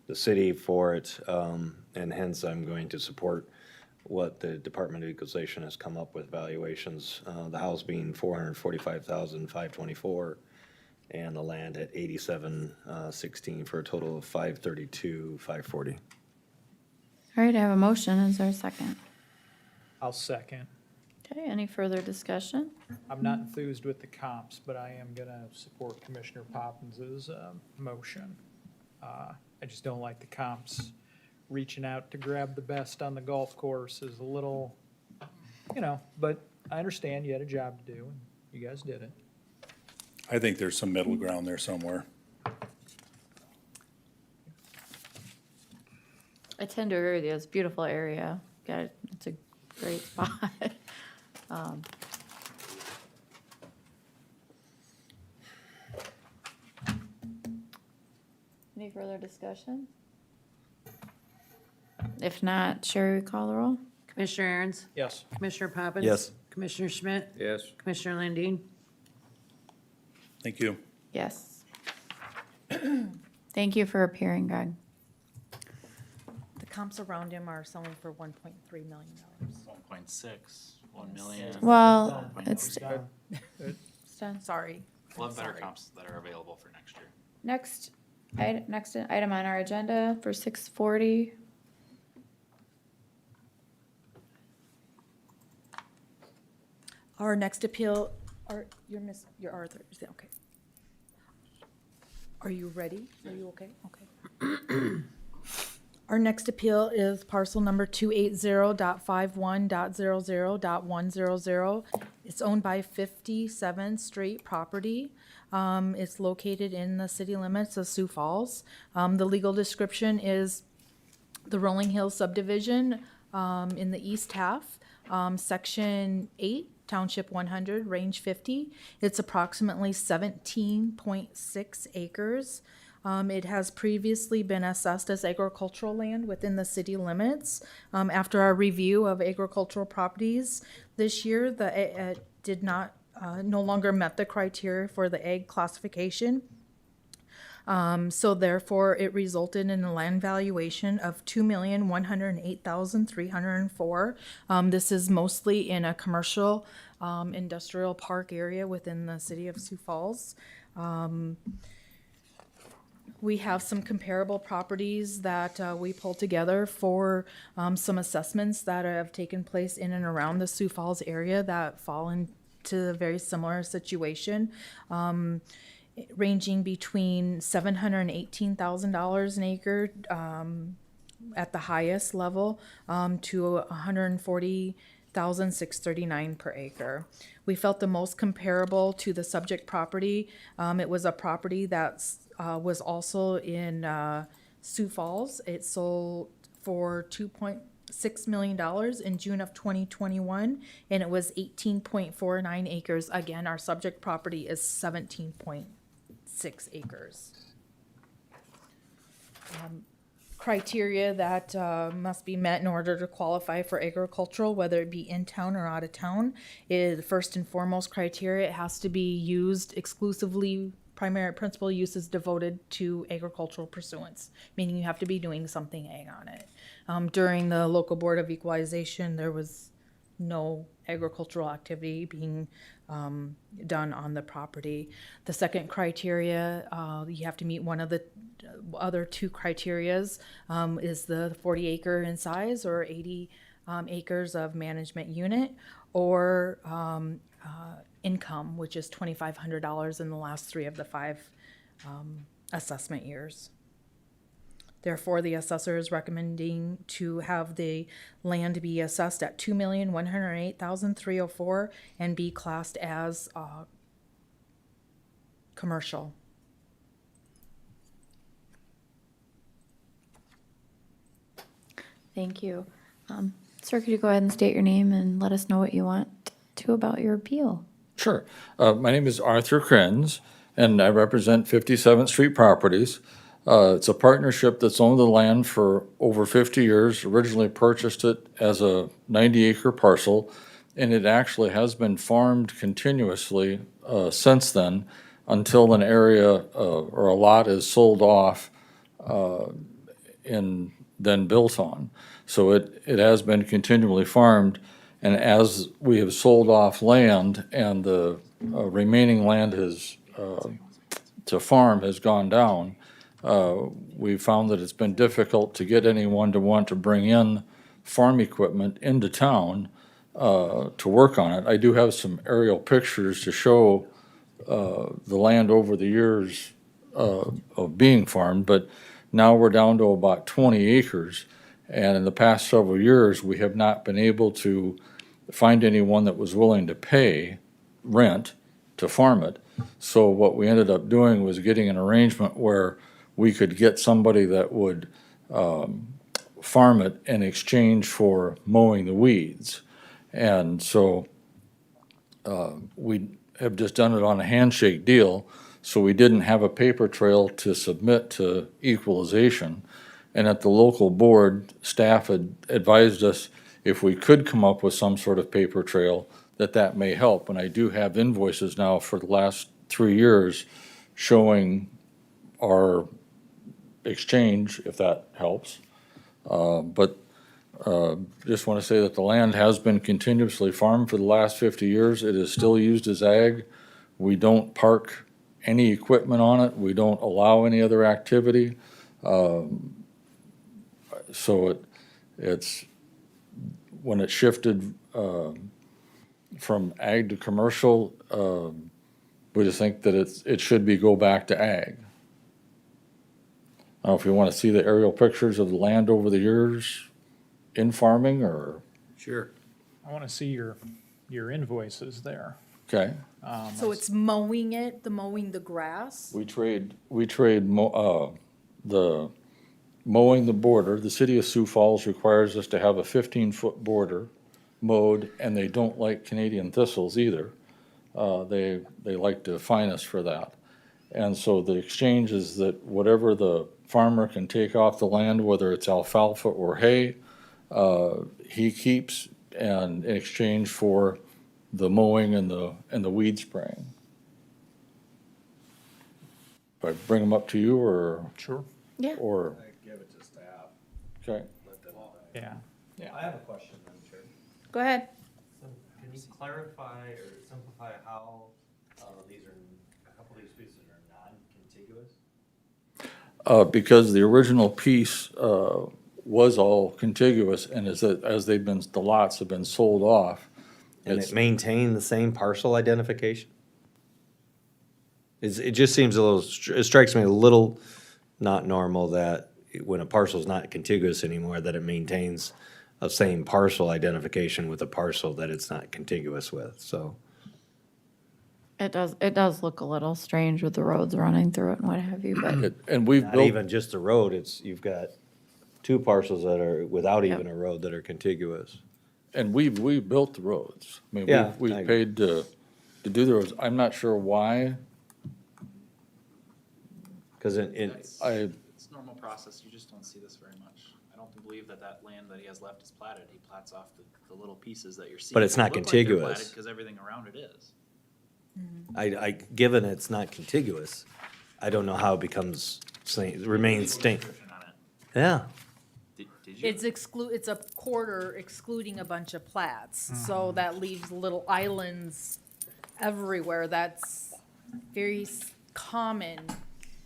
the city for it, and hence I'm going to support what the Department of Equalization has come up with valuations. The house being $445,524, and the land at $87,16 for a total of $532,540. All right, I have a motion. Is there a second? I'll second. Okay, any further discussion? I'm not enthused with the comps, but I am gonna support Commissioner Poppins's motion. I just don't like the comps. Reaching out to grab the best on the golf course is a little, but I understand you had a job to do, and you guys did it. I think there's some middle ground there somewhere. I tend to agree with you. It's a beautiful area. Yeah, it's a great spot. Any further discussion? If not, Sherry, call the roll. Commissioner Aaron's, Yes. Commissioner Poppins. Yes. Commissioner Schmidt, Yes. Commissioner Landine. Thank you. Yes. Thank you for appearing, Greg. the comps around him are selling for $1.3 million. 1.6, 1 million. Well, it's Done. done. Sorry. We'll have better Sorry. comps that are available for next year. Next item on our agenda for 6:40. Our next appeal, your Arthur, is that okay? Are you ready? Are you okay? Okay. Our next appeal is parcel number 280.51.00.100. It's owned by 57th Street Property. It's located in the city limits of Sioux Falls. The legal description is the Rolling Hills subdivision in the east half, section 8, Township 100, range 50. It's approximately 17.6 acres. It has previously been assessed as agricultural land within the city limits. After our review of agricultural properties this year, it did not, no longer met the criteria for the ag classification. So therefore, it resulted in a land valuation of $2,108,304. This is mostly in a commercial, industrial park area within the city of Sioux Falls. We have some comparable properties that we pulled together for some assessments that have taken place in and around the Sioux Falls area that fall into a very similar situation, ranging between $718,000 an acre at the highest level to $140,639 per acre. We felt the most comparable to the subject property. It was a property that's was also in Sioux Falls. It sold for $2.6 million in June of 2021, and it was 18.49 acres. Again, our subject property is 17.6 acres. Criteria that must be met in order to qualify for agricultural, whether it be in town or out of town, is first and foremost criteria. It has to be used exclusively. Primary principal use is devoted to agricultural pursuance, meaning you have to be doing something ag on it. During the local board of equalization, there was no agricultural activity being done on the property. The second criteria, you have to meet one of the other two criterias, is the 40 acre in size or 80 acres of management unit, or income, which is $2,500 in the last 3 of the 5 assessment years. Therefore, the assessor is recommending to have the land be assessed at $2,108,304 and be classed as commercial. Thank you. Sir, could you go ahead and state your name and let us know what you want to about your appeal? Sure. My name is Arthur Krenz, and I represent 57th Street Properties. It's a partnership that's owned the land for over 50 years, originally purchased it as a 90-acre parcel, and it actually has been farmed continuously since then until an area or a lot is sold off and then built on. So it has been continually farmed. And as we have sold off land and the remaining land has, to farm has gone down, we found that it's been difficult to get anyone to want to bring in farm equipment into town to work on it. I do have some aerial pictures to show the land over the years of being farmed, but now we're down to about 20 acres. And in the past several years, we have not been able to find anyone that was willing to pay rent to farm it. So what we ended up doing was getting an arrangement where we could get somebody that would farm it in exchange for mowing the weeds. And so we have just done it on a handshake deal, so we didn't have a paper trail to submit to equalization. And at the local board, staff had advised us if we could come up with some sort of paper trail, that may help. And I do have invoices now for the last 3 years showing our exchange, if that helps. But just want to say that the land has been continuously farmed for the last 50 years. It is still used as ag. We don't park any equipment on it. We don't allow any other activity. So it's when it shifted from ag to commercial, we just think that it should go back to ag. I don't know if you want to see the aerial pictures of the land over the years in farming, or Sure. I want to see your invoices there. okay. So it's mowing the grass? We trade the mowing the border. The city of Sioux Falls requires us to have a 15-foot border mowed, and they don't like Canadian thistles either. They like to fine us for that. And so the exchange is that whatever the farmer can take off the land, whether it's alfalfa or hay, he keeps, and in exchange for the mowing and the weed spraying. I bring them up to you or, Sure. Yeah. or, Give it to staff. okay? Yeah. I have a question, Madam Chair. Go ahead. So can you clarify or simplify how a couple of these pieces are non-contiguous? Because the original piece, was all contiguous, and the lots have been sold off. And It's- it maintained the same parcel identification? It just seems it strikes me a little not normal that when a parcel's not contiguous anymore, that it maintains a same parcel identification with a parcel that it's not contiguous with, so. It does look a little strange with the roads running through it and what have you, but And we've Not built, even just the road, you've got two parcels that are without Yep. even a road that are contiguous. and we've built the roads. I mean, Yeah, we've I agree. paid to do the roads. I'm not sure why. Cause It's normal process, you just don't see this very much. I don't believe that land that he has left is platted, he plats off the little pieces that you're seeing. But it's not contiguous. Because everything around it is. given it's not contiguous, I don't know how it remains distinct. Description on it. Yeah, Did you? It's a quarter excluding a bunch of plats, so that leaves little islands everywhere. That's very common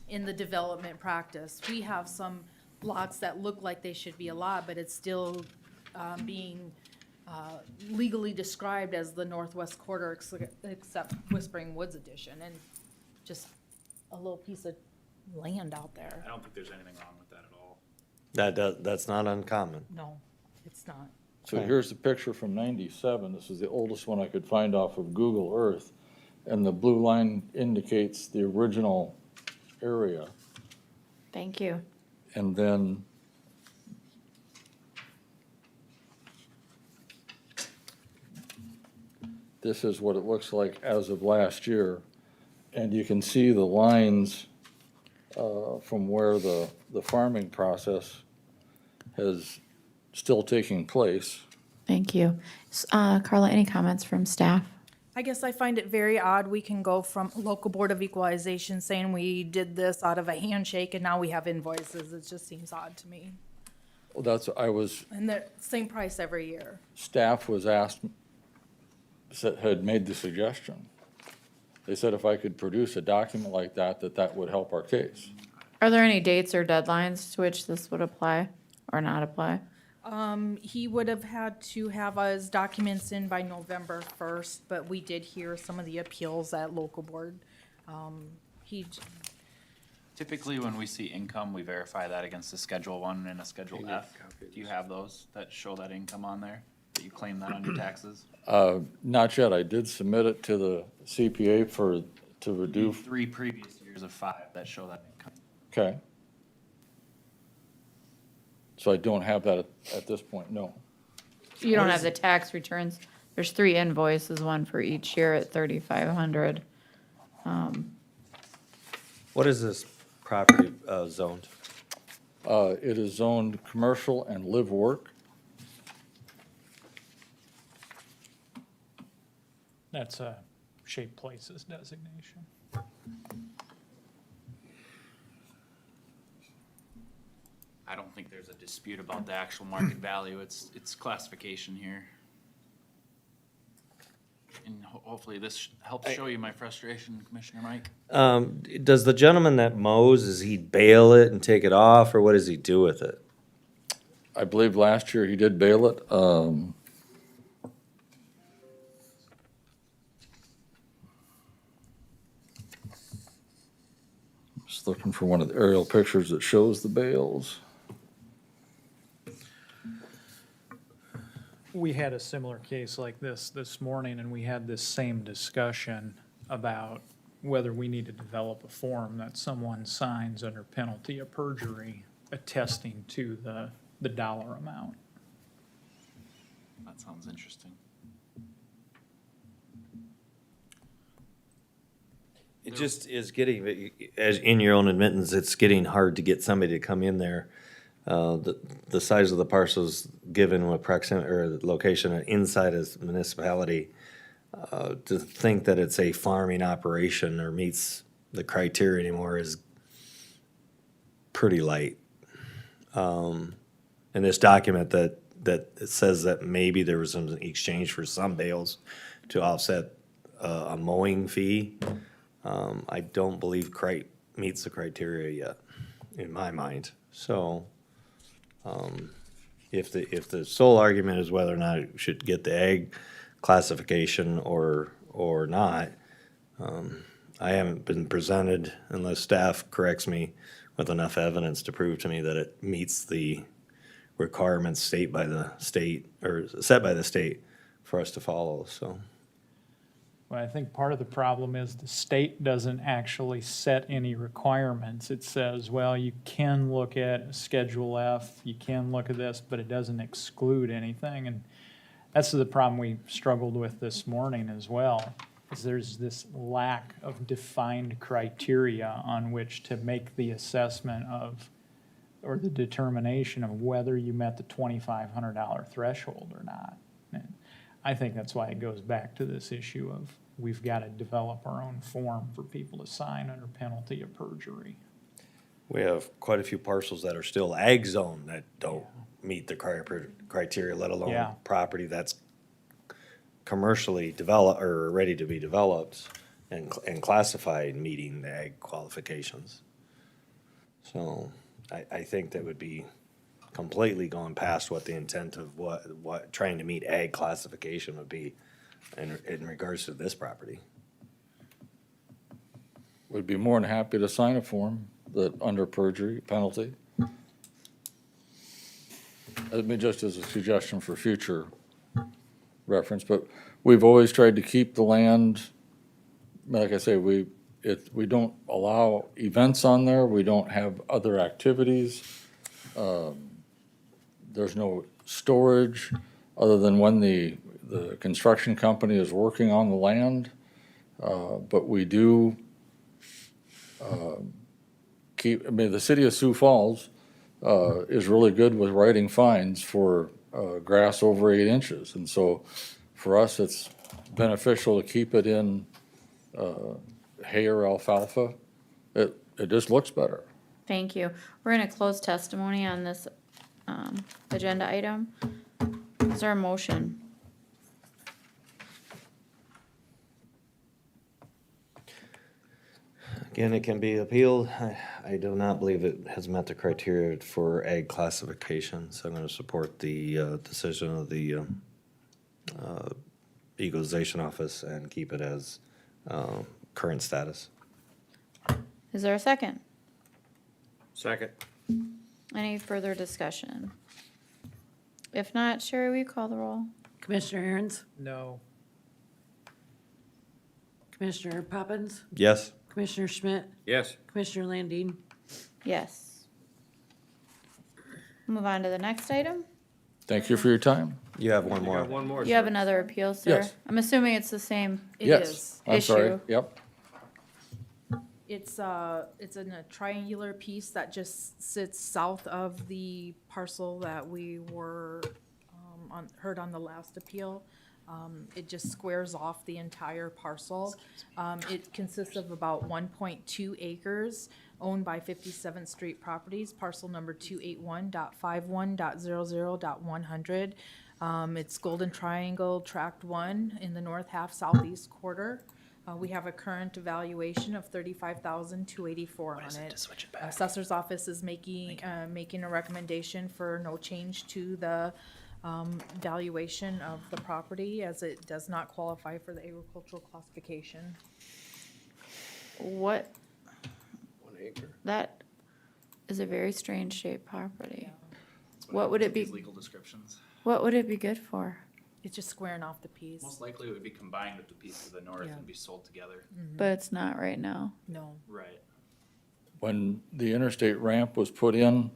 in the development practice. We have some lots that look like they should be a lot, but it's still being legally described as the northwest quarter, except Whispering Woods Edition, and just a little piece of land out there. I don't think there's anything wrong with that at all. that's not uncommon. No, it's not. So here's the picture from 97. This is the oldest one I could find off of Google Earth. And the blue line indicates the original area. thank you. And then this is what it looks like as of last year. And you can see the lines from where the farming process is still taking place. Thank you. Carla, any comments from staff? I guess I find it very odd, we can go from local board of equalization saying we did this out of a handshake and now we have invoices. It just seems odd to me. Well, And they're same price every year. staff was asked, had made the suggestion. They said if I could produce a document like that, that would help our case. Are there any dates or deadlines to which this would apply or not apply? He would have had to have his documents in by November 1st, but we did hear some of the appeals at local board. He, Typically, when we see income, we verify that against a Schedule 1 and a Schedule F. Do you have those that show that income on there? That you claim that on your taxes? Not yet. I did submit it to the CPA to redo. 3 previous years of 5 that show that income. Okay. So I don't have that at this point, no. You don't have the tax returns. There's 3 invoices, one for each year at 3,500. What is this property zoned? It is zoned commercial and live work. That's a shaped places designation. I don't think there's a dispute about the actual market value. It's classification here. And hopefully this helps show you my frustration, Commissioner Mike. Does the gentleman that mows, does he bale it and take it off, or what does he do with it? I believe last year he did bail it. Just looking for one of the aerial pictures that shows the bales. We had a similar case like this morning, and we had this same discussion about whether we need to develop a form that someone signs under penalty of perjury attesting to the dollar amount. That sounds interesting. It just is getting, as in your own admittance, it's getting hard to get somebody to come in there. The size of the parcels given with proximity or location inside a municipality, to think that it's a farming operation or meets the criteria anymore is pretty light. In this document that it says that maybe there was some exchange for some bales to offset a mowing fee. I don't believe meets the criteria yet, in my mind. So, if the sole argument is whether or not it should get the ag classification or not, I haven't been presented, unless staff corrects me, with enough evidence to prove to me that it meets the requirements set by the state for us to follow, so. Well, I think part of the problem is the state doesn't actually set any requirements. It says, well, you can look at Schedule F, you can look at this, but it doesn't exclude anything. And that's the problem we struggled with this morning as well, is there's this lack of defined criteria on which to make the assessment of, or the determination of whether you met the $2,500 threshold or not. And I think that's why it goes back to this issue of we've got to develop our own form for people to sign under penalty of perjury. We have quite a few parcels that are still ag zone that don't meet the criteria, let alone Yeah. property that's commercially developed or ready to be developed and classified meeting the ag qualifications. So I think that would be completely going past what the intent of what trying to meet ag classification would be in regards to this property. We'd be more than happy to sign a form that under perjury penalty. I mean, just as a suggestion for future reference, but we've always tried to keep the land, like I say, we don't allow events on there, we don't have other activities. There's no storage other than when the construction company is working on the land. But we do the city of Sioux Falls is really good with writing fines for grass over 8 inches. And so for us, it's beneficial to keep it in hay or alfalfa. It just looks better. Thank you. We're gonna close testimony on this, agenda item. Is there a motion? Again, it can be appealed. I do not believe it has met the criteria for ag classification, so I'm going to support the decision of the Equalization Office and keep it as current status. Is there a second? Second. Any further discussion? If not, Sherry, will you call the roll? Commissioner Aaron's, No. Commissioner Poppins, Yes? Commissioner Schmidt, Yes. Commissioner Landine. Yes. Move on to the next item. Thank you for your time. You have one You more. got one more, You have sir. another appeal, sir? Yes. I'm assuming it's the same. It Yes, is. I'm sorry, Issue. yep. It's in a triangular piece that just sits south of the parcel that we were, heard on the last appeal. It just squares off the entire parcel. It consists of about 1.2 acres owned by 57th Street Properties, parcel number 281.51.00.100. It's Golden Triangle Tract 1 in the north half southeast quarter. We have a current evaluation of $35,284 on it. Assessor's office is making a recommendation for no change to the valuation of the property, as it does not qualify for the agricultural classification. What, 1 acre. that is a very strange shaped property. What would it be? These legal descriptions. What would it be good for? It's just squaring off the piece. Most likely it would be combined with the piece to the north Yeah. and be sold together. But it's not right now. No. Right. When the interstate ramp was put in,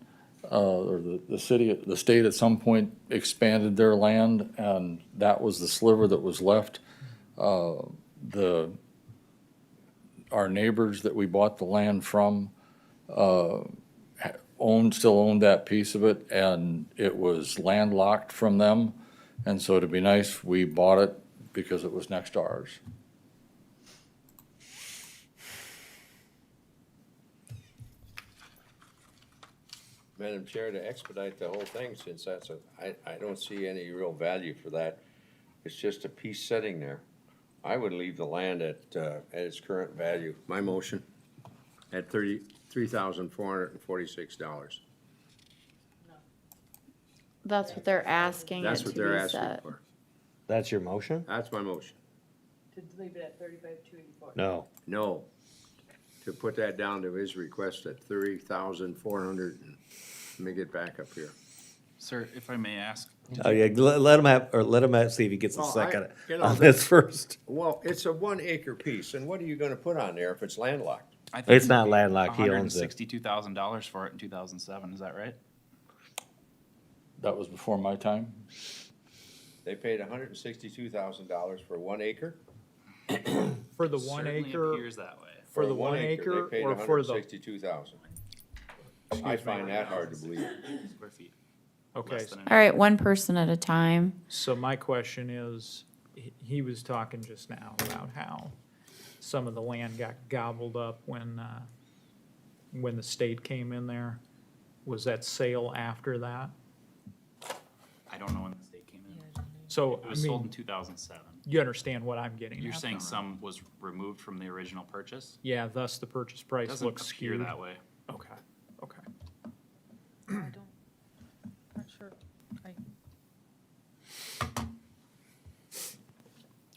or the state at some point expanded their land, and that was the sliver that was left. Our neighbors that we bought the land from, still owned that piece of it, and it was landlocked from them. And so it'd be nice, we bought it because it was next to ours. Madam Chair, to expedite the whole thing, since I don't see any real value for that. It's just a piece sitting there. I would leave the land at its current value. My motion, at $33,446. That's what they're asking it That's to what be they're asking set. for. That's your motion? That's my motion. To leave it at 35,284. No. No, to put that down to his request at 30,400. Let me get back up here. Sir, if I may ask, Oh, yeah, let him have, or let him have, see if he gets a Well, second you know, on this first. Well, it's a 1 acre piece, and what are you gonna put on there if it's landlocked? I think It's not landlocked, he owns it. $162,000 for it in 2007, is that right? That was before my time. They paid $162,000 for 1 acre? For the 1 Certainly acre, appears that way. for the 1 acre They paid or for the, $162,000. I find that hard to believe. Square feet. okay. Less than an All right, one person at a time. So my question is, he was talking just now about how some of the land got gobbled up when the state came in there. Was that sale after that? I don't know when the state came in. So, It I was sold in mean, 2007. you understand what I'm getting at? You're saying though, right? some was removed from the original purchase? Yeah, thus the purchase price Doesn't looks appear skewed. that way. Okay, okay. I don't, not sure.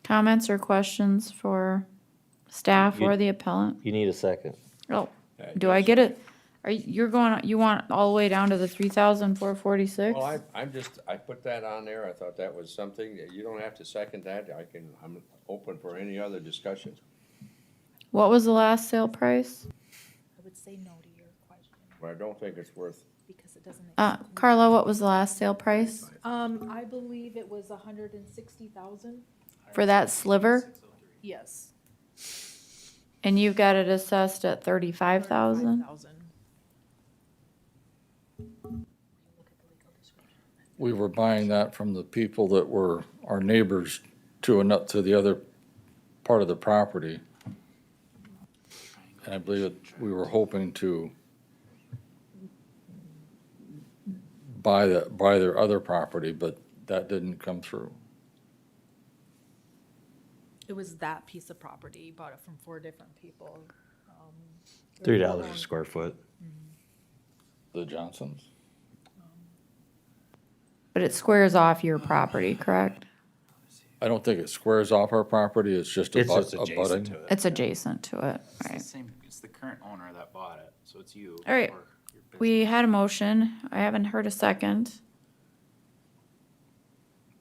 Comments or questions for staff or the appellant? You need a second. Oh, do I get it? Are you you want all the way down to the 3,446? Well, I put that on there, I thought that was something, you don't have to second that, I'm open for any other discussion. What was the last sale price? I would say no to your question But I don't think it's worth, because it doesn't. Carla, what was the last sale price I believe it was 160,000. for that sliver? Yes. And you've got it assessed at 35,000? 35,000. We were buying that from the people that were our neighbors to the other part of the property. And I believe we were hoping to buy their other property, but that didn't come through. It was that piece of property. You bought it from 4 different people. $3 a square foot. The Johnsons. But it squares off your property, correct? I don't think it squares off our property, it's just It's just abutting. adjacent to it. It's adjacent to it, It's the right? same, it's the current owner that bought it, so it's you. All right. or your business. We had a motion. I haven't heard a second.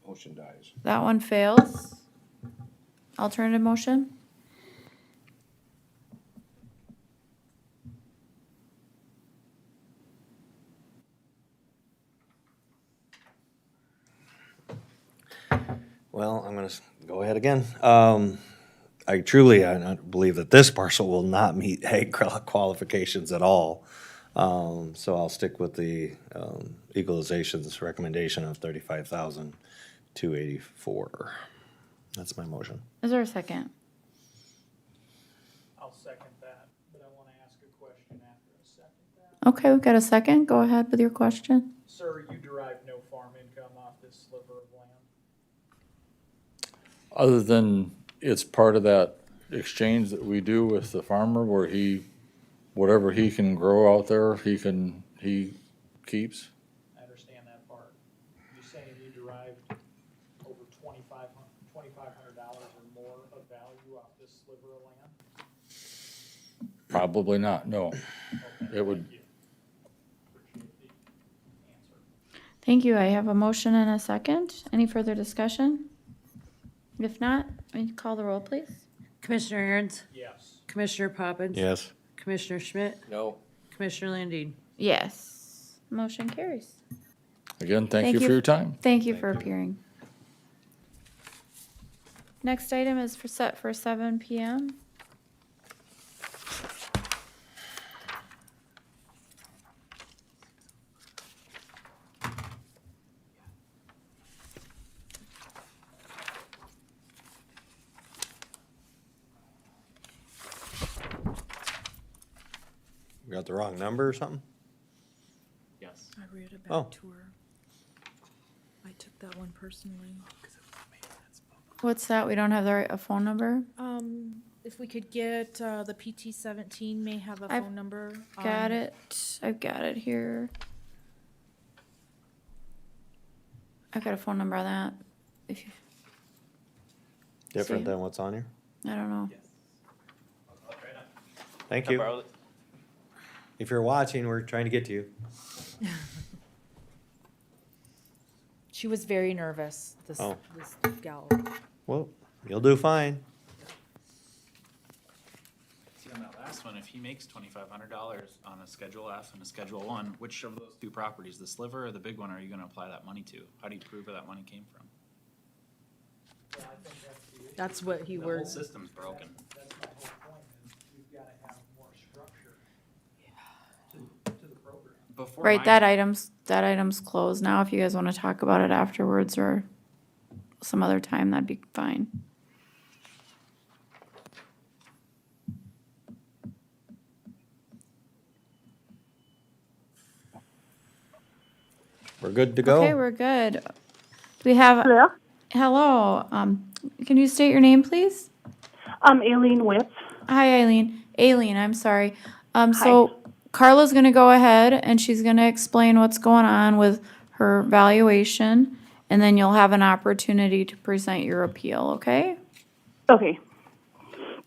motion dies. That one fails. Alternative motion? Well, I'm gonna go ahead again. I don't believe that this parcel will not meet ag qualifications at all. So I'll stick with the equalization's recommendation of 35,284. That's my motion. Is there a second? I'll second that, but I want to ask a question after I second that. Okay, we've got a second. Go ahead with your question. Sir, you derive no farm income off this sliver of land? Other than it's part of that exchange that we do with the farmer where whatever he can grow out there, he keeps. I understand that part. You saying you derived over $2,500 or more of value off this sliver of land? Probably not, no. Okay, It would, thank you. Appreciate the answer. Thank you. I have a motion and a second. Any further discussion? If not, will you call the roll, please? Commissioner Aaron's, Yes. Commissioner Poppins. Yes. Commissioner Schmidt, No, Commissioner Landine. Yes. Motion carries. again, thank you for your time. Thank you for appearing. Next item is set for 7 PM. We got the wrong number or something? Yes. Yes. I read it Oh. back to her. I took that one personally. What's that? We don't have a phone number? If we could get, the PT 17 may have a I've phone number. Got it. I've got it here. I've got a phone number on that. If you, Different See. than what's on here? I don't know. Thank you. If you're watching, we're trying to get to you. She was very nervous, this Oh. gal. Well, you'll do fine. See, on that last one, if he makes $2,500 on a Schedule F and a Schedule 1, which of those two properties, the sliver or the big one, are you gonna apply that money to? How do you prove where that money came from? That's what he The whole words. system's broken. That's my whole point, is you've gotta have more structure to the program. Before Right, my- that item's closed now. If you guys wanna talk about it afterwards or some other time, that'd be fine. We're good to go. Okay, we're good. Do we have, Hello? hello, can you state your name, please? Aileen Whip. Hi, Eileen. Aileen, I'm sorry. So Carla's gonna go ahead and she's gonna explain what's going on with her valuation, and then you'll have an opportunity to present your appeal, okay? Okay.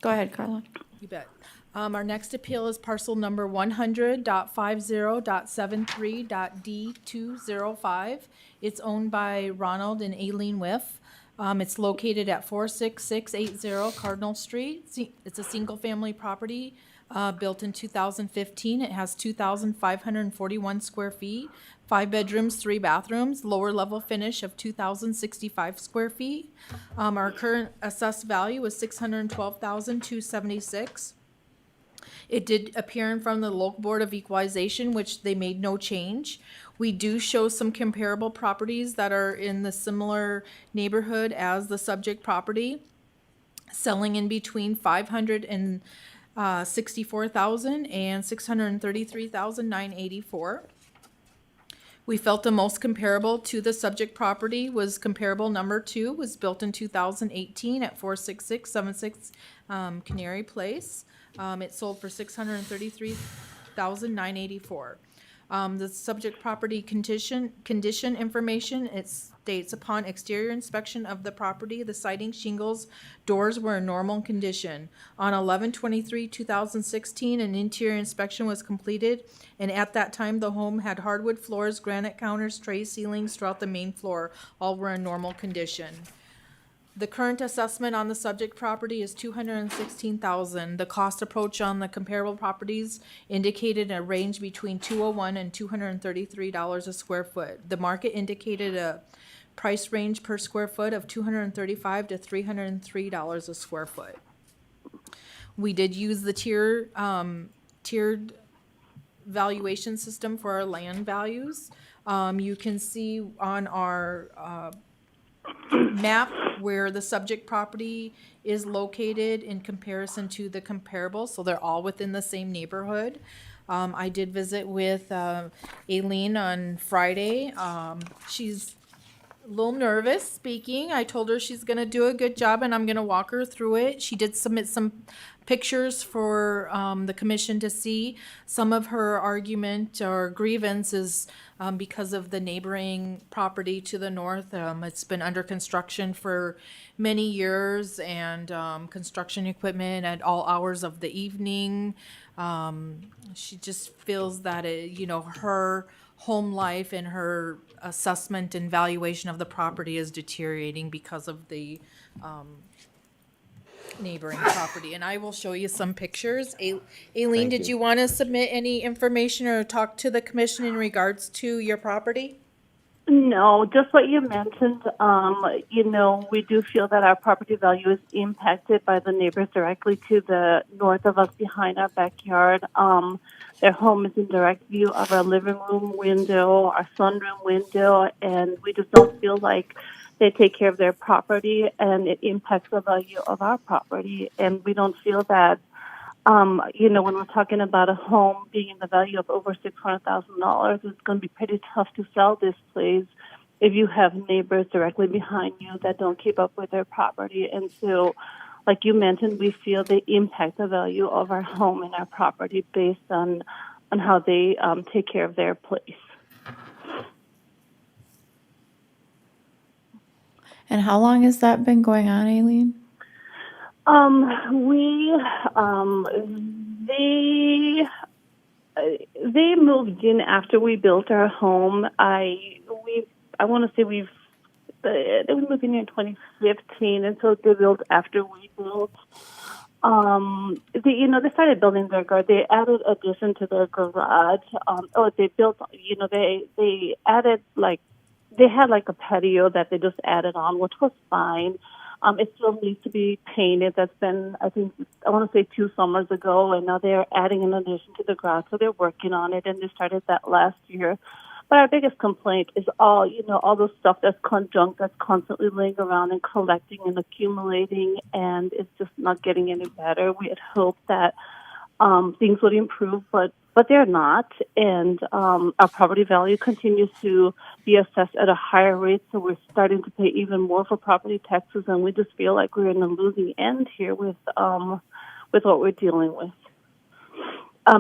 Go ahead, Carla. You bet. Our next appeal is parcel number 100.50.73.D205. It's owned by Ronald and Aileen Whiff. It's located at 46680 Cardinal Street. It's a single-family property, built in 2015. It has 2,541 square feet, 5 bedrooms, 3 bathrooms, lower level finish of 2,065 square feet. Our current assessed value is $612,276. It did appear in front of the local board of equalization, which they made no change. We do show some comparable properties that are in the similar neighborhood as the subject property, selling in between $564,000 and $633,984. We felt the most comparable to the subject property was comparable number 2, was built in 2018 at 46676 Canary Place. It sold for $633,984. The subject property condition information, it states upon exterior inspection of the property, the siding, shingles, doors were in normal condition. On 11/23/2016, an interior inspection was completed, and at that time, the home had hardwood floors, granite counters, tray ceilings throughout the main floor. All were in normal condition. The current assessment on the subject property is $216,000. The cost approach on the comparable properties indicated a range between $201 and $233 a square foot. The market indicated a price range per square foot of $235 to $303 a square foot. We did use the tiered valuation system for our land values. You can see on our map where the subject property is located in comparison to the comparable, so they're all within the same neighborhood. I did visit with Aileen on Friday. She's a little nervous speaking. I told her she's gonna do a good job and I'm gonna walk her through it. She did submit some pictures for the commission to see. Some of her argument or grievance is because of the neighboring property to the north. It's been under construction for many years, and construction equipment at all hours of the evening. She just feels that her home life and her assessment and valuation of the property is deteriorating because of the neighboring property. And I will show you some pictures. Aileen, did you want to submit any information or talk to the commission in regards to your property? No, just what you mentioned. We do feel that our property value is impacted by the neighbors directly to the north of us behind our backyard. Their home is in direct view of our living room window, our sunroom window, and we just don't feel like they take care of their property, and it impacts the value of our property. And we don't feel that You know, when we're talking about a home being in the value of over $600,000, it's going to be pretty tough to sell this place if you have neighbors directly behind you that don't keep up with their property. And so, like you mentioned, we feel they impact the value of our home and our property based on how they take care of their place. And how long has that been going on, Aileen? They moved in after we built our home. I want to say they moved in 2015, and so they built after we built. They started building their garage. They added addition to their garage. They built. They added they had a patio that they just added on, which was fine. It still needs to be painted. That's been, I want to say 2 summers ago, and now they're adding an addition to the garage, so they're working on it, and they started that last year. But our biggest complaint is all the stuff that's junk that's constantly laying around and collecting and accumulating, and it's just not getting any better. We had hoped that things would improve, but they're not, and our property value continues to be assessed at a higher rate, so we're starting to pay even more for property taxes, and we just feel like we're in a losing end here with what we're dealing with.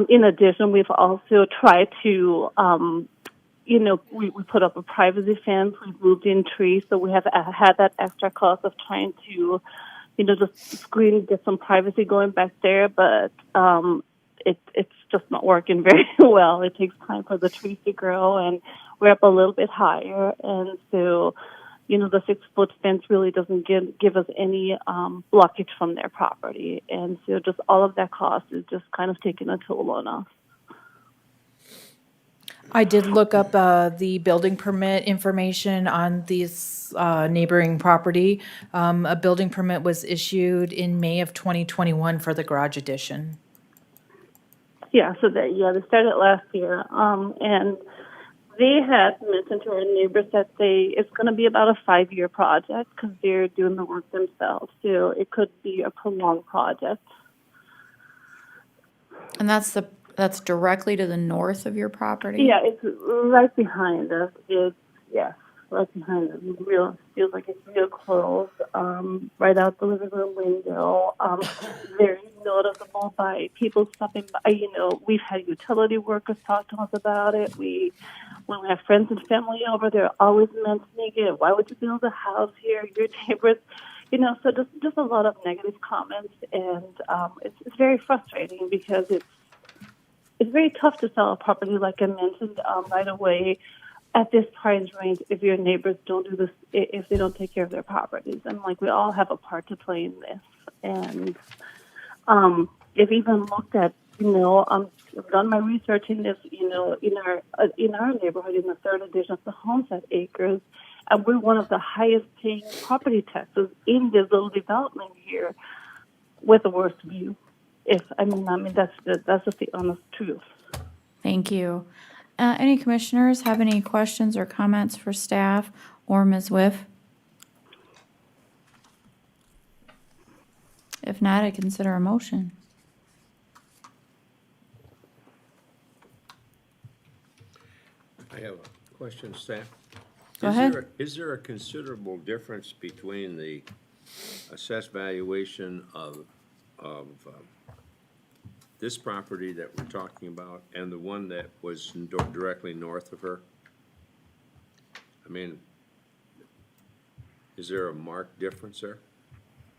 In addition, we've also tried to, we put up a privacy fence, we've moved in trees, so we have had that extra cost of trying to, just get some privacy going back there, but it's just not working very well. It takes time for the trees to grow, and we're up a little bit higher, and so, the 6-foot fence really doesn't give us any blockage from their property, and so just all of that cost is just kind of taking a toll on us. I did look up the building permit information on this neighboring property. A building permit was issued in May of 2021 for the garage addition. Yeah, so they started last year, and they had mentioned to our neighbors that it's going to be about a 5-year project because they're doing the work themselves. So it could be a prolonged project. And that's directly to the north of your property? Yeah, it's right behind us. Right behind us. Feels like it's real close. Right out the living room window. Very noticeable by people stopping by. We've had utility workers talk to us about it. When we have friends and family over, they're always mentioning it. Why would you build a house here? Your neighbors, so just a lot of negative comments, and it's very frustrating because it's very tough to sell a property, like I mentioned, right away at this price range if your neighbors don't do this, if they don't take care of their properties. And we all have a part to play in this. And I've even looked at, I've done my research in this, in our neighborhood, in the 3rd edition of the Homestead Acres, and we're one of the highest paying property taxes in this little development here with the worst view. That's just the honest truth. Thank you. Any commissioners have any questions or comments for staff or Ms. Whiff? If not, I consider a motion. I have a question, staff. Go ahead. Is there a considerable difference between the assessed valuation of this property that we're talking about and the one that was directly north of her? I mean, is there a marked difference there?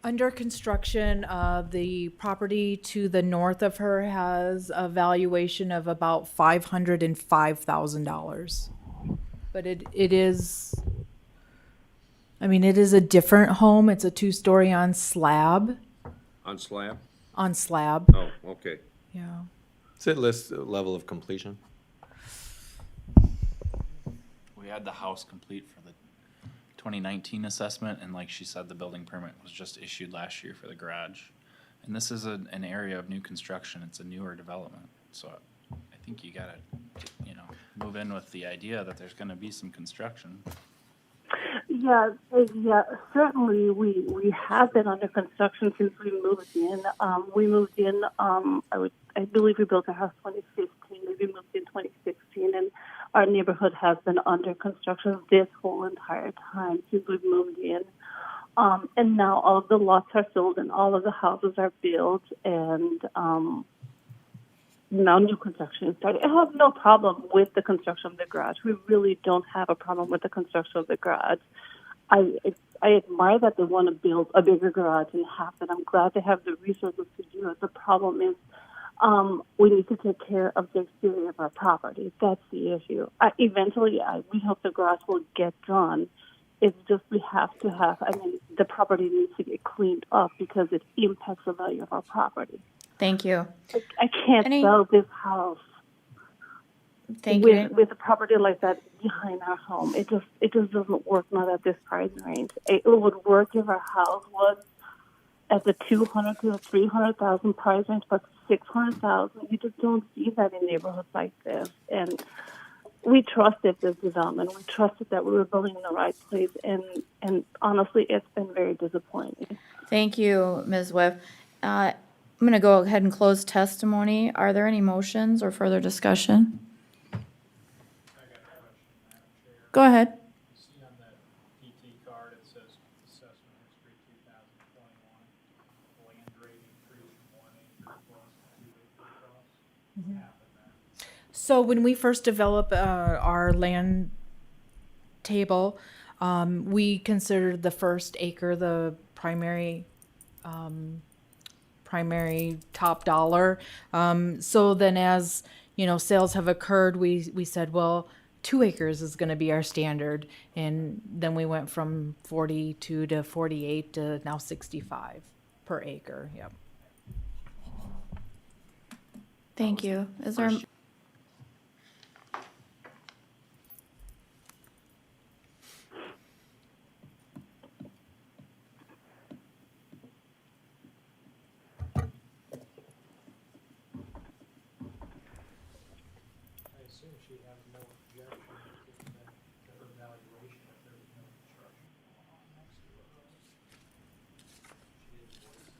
Under construction, the property to the north of her has a valuation of about $505,000. But it is a different home. It's a 2-story on slab. On slab? On slab, Oh, okay. yeah. Does it list the level of completion? We had the house complete for the 2019 assessment, and like she said, the building permit was just issued last year for the garage. And this is an area of new construction. It's a newer development. So I think you gotta, move in with the idea that there's gonna be some construction. Yeah, certainly we have been under construction since we moved in. I believe we built our house 2015. We moved in 2016, and our neighborhood has been under construction this whole entire time since we've moved in. And now all of the lots are sold and all of the houses are built, and now new construction is started. I have no problem with the construction of the garage. We really don't have a problem with the construction of the garage. I admire that they want to build a bigger garage and have it. I'm glad they have the resources to do it. The problem is we need to take care of the exterior of our property. That's the issue. We hope the garage will get done. It's just we have to have, the property needs to get cleaned up because it impacts the value of our property. Thank you. I can't sell this house Thank you. with a property like that behind our home. It just doesn't work, not at this price range. It would work if our house was at the 200 to 300,000 price range, but 600,000, you just don't see that in neighborhoods like this. And we trusted this development. We trusted that we were building in the right place, and honestly, it's been very disappointing. Thank you, Ms. Whiff. I'm going to go ahead and close testimony. Are there any motions or further discussion? Go ahead. See on that PT card, it says assessment history 2021, land rate increase from 1 acre plus to 2 acre plus. What happened there? So when we first developed our land table, we considered the first acre the primary top dollar. So then as, sales have occurred, we said, well, 2 acres is going to be our standard. And then we went from 42 to 48 to now 65 per acre. Yep. Thank you. Is there? I assume she has no objection to her valuation if there was no construction going on next to her. She didn't voice it.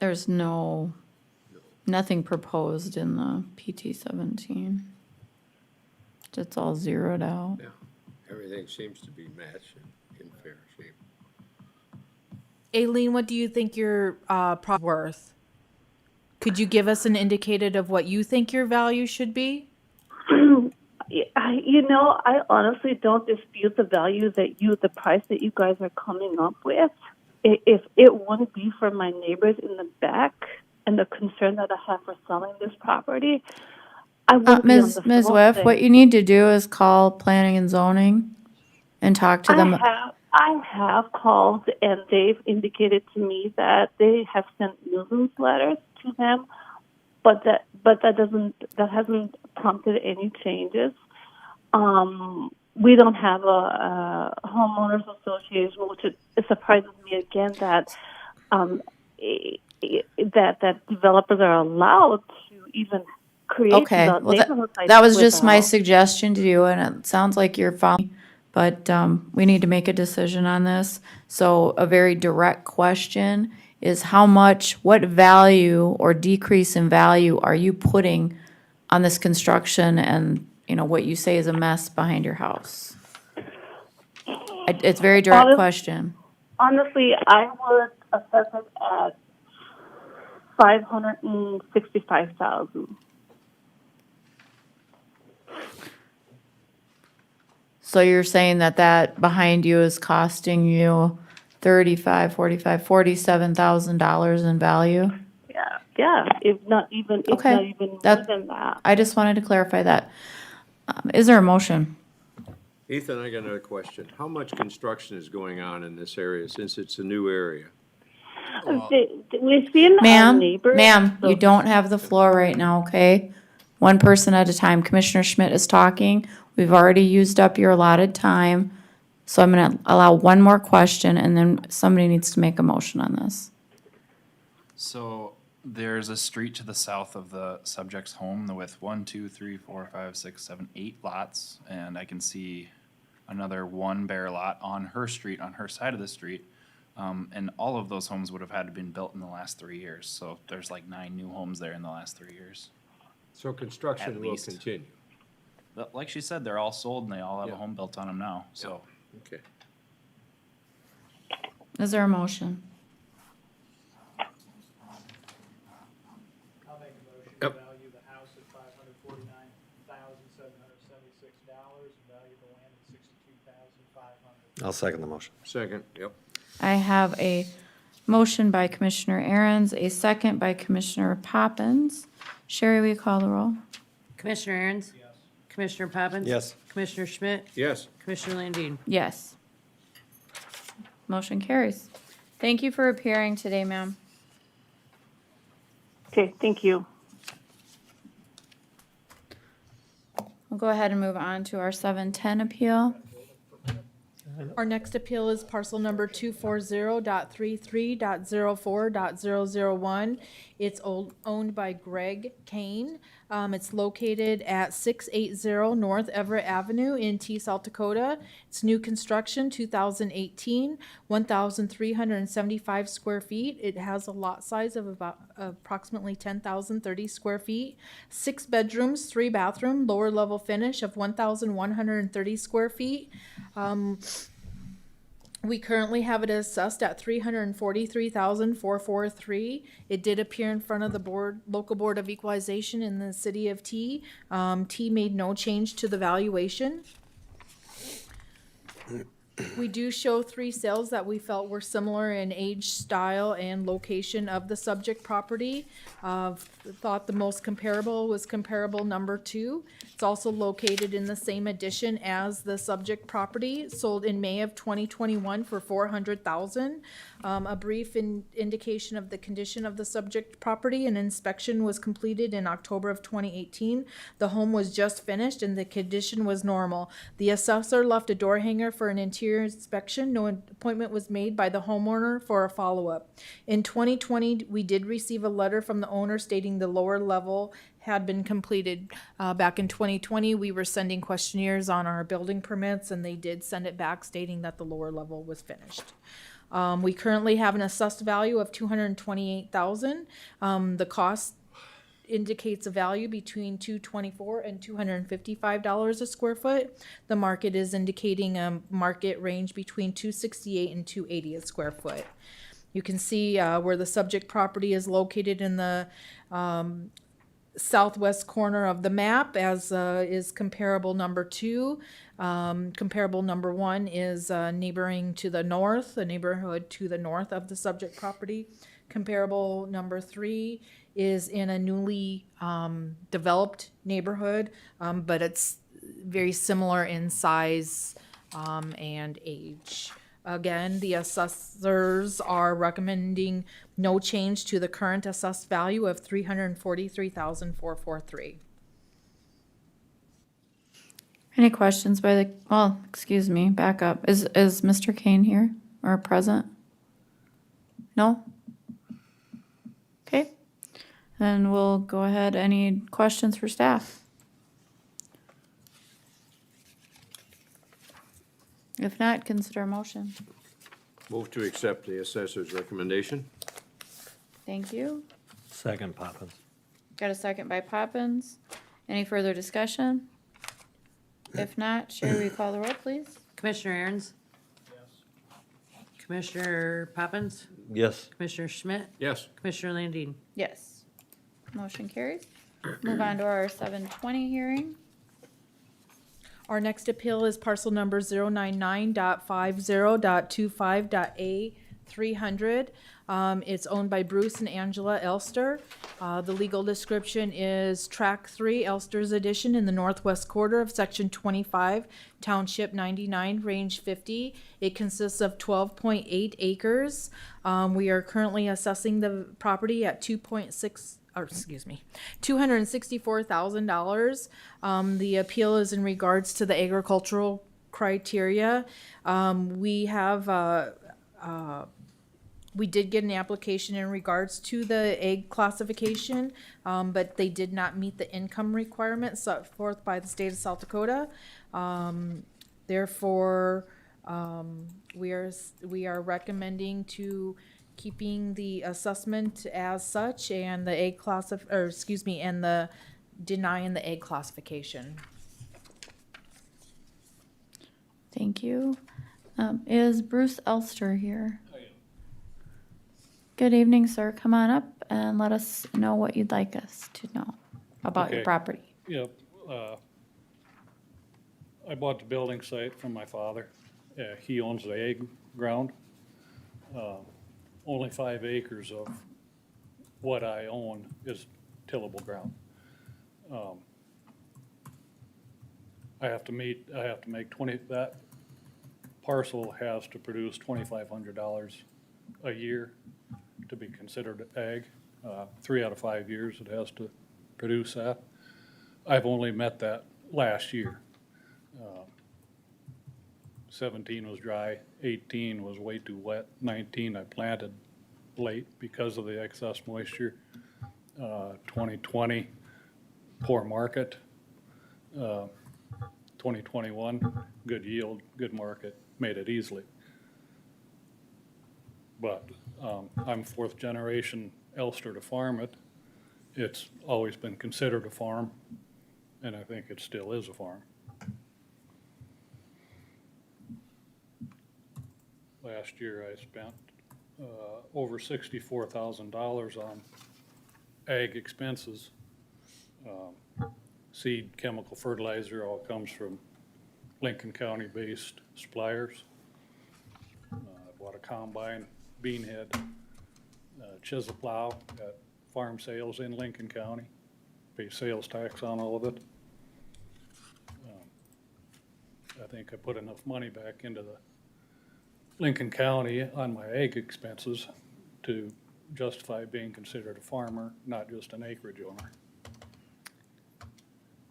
There's nothing proposed in the PT 17. It's all zeroed out. Yeah, everything seems to be matched in fair shape. Aileen, what do you think your worth? Could you give us an indicated of what you think your value should be? I honestly don't dispute the value the price that you guys are coming up with. If it wouldn't be for my neighbors in the back and the concern that I have for selling this property, I would be on the Ms. phone Whiff, saying- what you need to do is call planning and zoning and talk to them. I have called, and they've indicated to me that they have sent nuisance letters to them, but that hasn't prompted any changes. We don't have a homeowners association, which it surprises me again that that developers are allowed to even create neighborhoods like That was just my without- suggestion to you, and it sounds like you're following. But we need to make a decision on this. So a very direct question is what value or decrease in value are you putting on this construction and, what you say is a mess behind your house? It's a very direct question. Honestly, I would assess it at $565,000. So you're saying that behind you is costing you $47,000 in value? Yeah, if not even more than that. I just wanted to clarify that. Is there a motion? Ethan, I got another question. How much construction is going on in this area since it's a new area? We've seen our neighbors. Ma'am, you don't have the floor right now, okay? One person at a time. Commissioner Schmidt is talking. We've already used up your allotted time. So I'm going to allow one more question, and then somebody needs to make a motion on this. So There's a street to the south of the subject's home with 1, 2, 3, 4, 5, 6, 7, 8 lots, and I can see another one bare lot on her street, on her side of the street. And all of those homes would have had to been built in the last 3 years. So there's like 9 new homes there in the last 3 years. So construction At will least. continue. But like she said, they're all sold and they all have a home built on them now. So Okay. Is there a motion? I'll make a motion to Yep. value the house at $549,776 and value the land at $62,500. I'll second the motion. Second, yep. I have a motion by Commissioner Aaron's, a second by Commissioner Poppins. Sherry, will you call the roll? Commissioner Aaron's? Yes. Commissioner Poppins? Yes. Commissioner Schmidt? Yes. Commissioner Landine? Yes. Motion carries. Thank you for appearing today, ma'am. Okay, thank you. We'll go ahead and move on to our 710 appeal. Our next appeal is parcel number 240.33.04.001. It's owned by Greg Kane. It's located at 680 North Everett Avenue in T, South Dakota. It's new construction, 2018, 1,375 square feet. It has a lot size of about approximately 10,030 square feet. 6 bedrooms, 3 bathroom, lower level finish of 1,130 square feet. We currently have it assessed at $343,443. It did appear in front of the local board of equalization in the city of T. T made no change to the valuation. We do show 3 sales that we felt were similar in age, style, and location of the subject property. Thought the most comparable was comparable number 2. It's also located in the same addition as the subject property, sold in May of 2021 for $400,000. A brief indication of the condition of the subject property. An inspection was completed in October of 2018. The home was just finished and the condition was normal. The assessor left a door hanger for an interior inspection. No appointment was made by the homeowner for a follow-up. In 2020, we did receive a letter from the owner stating the lower level had been completed. Back in 2020, we were sending questionnaires on our building permits, and they did send it back stating that the lower level was finished. We currently have an assessed value of $228,000. The cost indicates a value between $224 and $255 a square foot. The market is indicating a market range between $268 and $280 a square foot. You can see where the subject property is located in the southwest corner of the map, as is comparable number 2. Comparable number 1 is neighboring to the north, the neighborhood to the north of the subject property. Comparable number 3 is in a newly developed neighborhood, but it's very similar in size and age. Again, the assessors are recommending no change to the current assessed value of $343,443. Any questions by the, well, excuse me, back up. Is Mr. Kane here or present? No? Okay. Then we'll go ahead. Any questions for staff? If not, consider a motion. Move to accept the assessor's recommendation. Thank you. Second, Poppins. Got a second by Poppins. Any further discussion? If not, Sherry, will you call the roll, please? Commissioner Aaron's? Yes. Commissioner Poppins? Yes. Commissioner Schmidt? Yes. Commissioner Landine? Yes. Motion carries. Move on to our 720 hearing. Our next appeal is parcel number 099.50.25.A300. It's owned by Bruce and Angela Elster. The legal description is Track 3, Elster's Edition in the northwest quarter of Section 25, Township 99, Range 50. It consists of 12.8 acres. We are currently assessing the property at $264,000. The appeal is in regards to the agricultural criteria. We have We did get an application in regards to the egg classification, but they did not meet the income requirements set forth by the state of South Dakota. Therefore, we are recommending to keeping the assessment as such and the egg and the denying the egg classification. Thank you. Is Bruce Elster here? Good evening, sir. Come on up and let us know what you'd like us to know about your Okay. property. Yep, I bought the building site from my father. He owns the egg ground. Only 5 acres of what I own is tillable ground. I have to make that parcel has to produce $2,500 a year to be considered ag. 3 out of 5 years it has to produce that. I've only met that last year. 17 was dry, 18 was way too wet, 19 I planted late because of the excess moisture. 2020, poor market. 2021, good yield, good market, made it easily. But I'm 4th generation Elster to farm it. It's always been considered a farm, and I think it still is a farm. Last year I spent over $64,000 on ag expenses. Seed, chemical fertilizer, all comes from Lincoln County based suppliers. I bought a combine, bean head, chisel plow at farm sales in Lincoln County, pay sales tax on all of it. I think I put enough money back into the Lincoln County on my ag expenses to justify being considered a farmer, not just an acreage owner.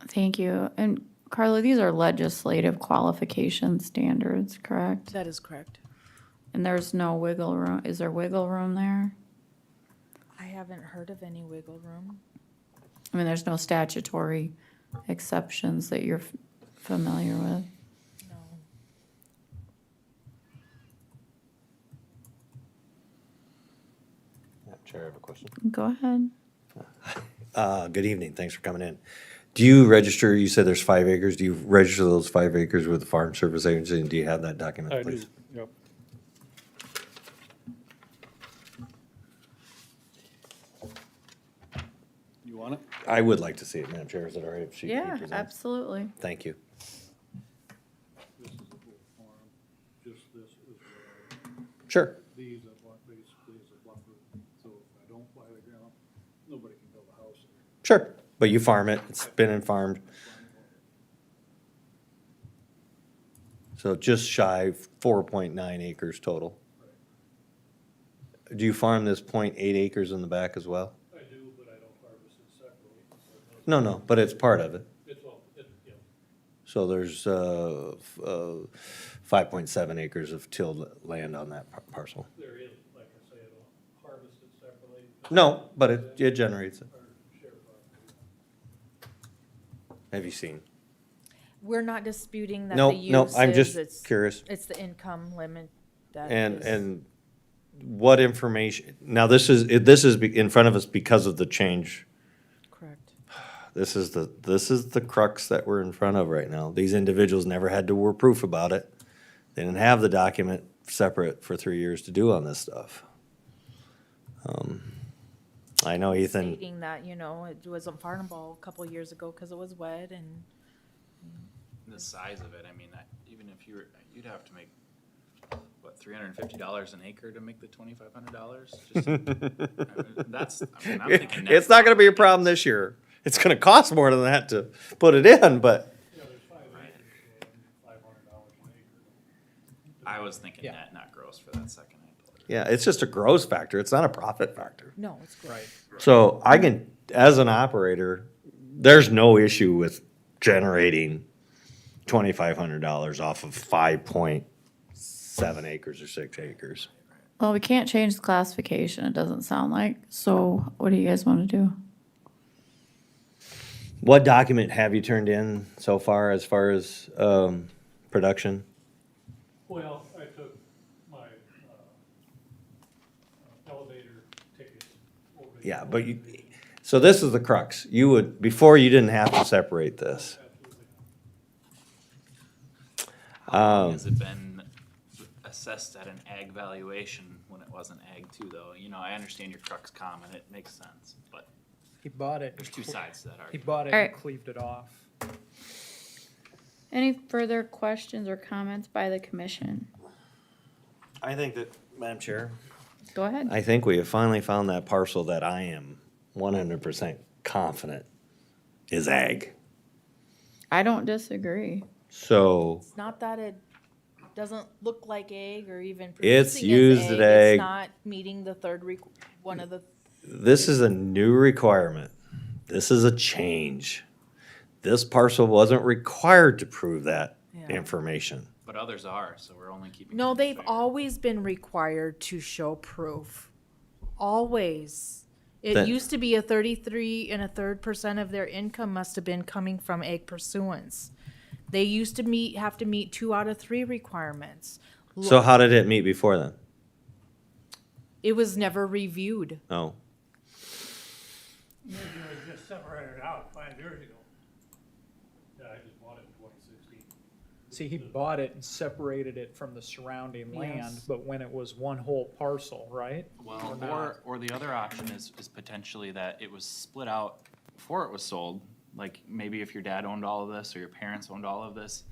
Thank you. And Carla, these are legislative qualification standards, correct? That is correct. And there's no wiggle room. Is there wiggle room there? I haven't heard of any wiggle room. I mean, there's no statutory exceptions that you're familiar with. No. Chair, I have a question. Go ahead. Good evening, thanks for coming in. Do you register, you said there's 5 acres, do you register those 5 acres with the Farm Service Agency, and do you have that document, I do, please? yep. You want it? I would like to see it, Madam Chair, is it all right if she Yeah, presents? absolutely. Thank you. This is the whole farm, just this is what Sure. these are what basically is a buffer, so if I don't buy the ground, nobody can build a house there. Sure, but you farm it, it's been and farmed. So just shy 4.9 acres total. Do you farm this 0.8 acres in the back as well? I do, but I don't harvest it separately. So it doesn't- No, no, but it's part of it. It's all, yeah, So there's 5.7 acres of tilled land on that parcel. there is, like I say, I don't harvest it separately. No, but it generates it. Our share property. Have you seen? We're not disputing that No, the use no, I'm is, just curious. it's the income limit that And, is- and what information, now this is in front of us because of the change. Correct. This is the crux that we're in front of right now. These individuals never had to were proof about it. They didn't have the document separate for 3 years to do on this stuff. I know Ethan, Stating that, it wasn't farmable a couple of years ago because it was wet and. The size of it, I mean, even if you'd have to make, what, $350 an acre to make the $2,500? I'm thinking net it's not gonna be a profit. problem this year. It's gonna cost more than that to put it in, but Yeah, there's 5 acres, so $500 an acre. I was thinking net, not gross for that second I pulled it. yeah, it's just a gross factor. It's not a profit factor. No, it's great. So I can, as an operator, there's no issue with generating $2,500 off of 5.7 acres or 6 acres. Well, we can't change the classification, it doesn't sound like. So what do you guys want to do? What document have you turned in so far as production? Well, I took my elevator tickets over. Yeah, but so this is the crux. Before you didn't have to separate this. How long has it been assessed at an ag valuation when it wasn't ag too, though? You know, I understand your truck's common, it makes sense, but He bought it. there's two sides to that He argument. bought it Alright. and cleaved it off. Any further questions or comments by the commission? I think that, Madam Chair, Go ahead. I think we have finally found that parcel that I am 100% confident is ag. I don't disagree. So It's not that it doesn't look like egg or even It's producing as used at egg. It's not meeting the third, one of the, this is a new requirement. This is a change. This parcel wasn't required to prove that Yeah. information. But others are, so we're only keeping. no, things they've fair. always been required to show proof. Always. It That- used to be a 33 1/3% of their income must have been coming from egg pursuance. They used to have to meet 2 out of 3 requirements. So how did it meet before then? It was never reviewed. Oh, Maybe it was just separated out 5 years ago. Yeah, I just bought it in 2016. See, he bought it and separated it from the surrounding land, Yes. but when it was one whole parcel, right? Well, not. or the other option is potentially that it was split out before it was sold. Like maybe if your dad owned all of this or your parents owned all of this,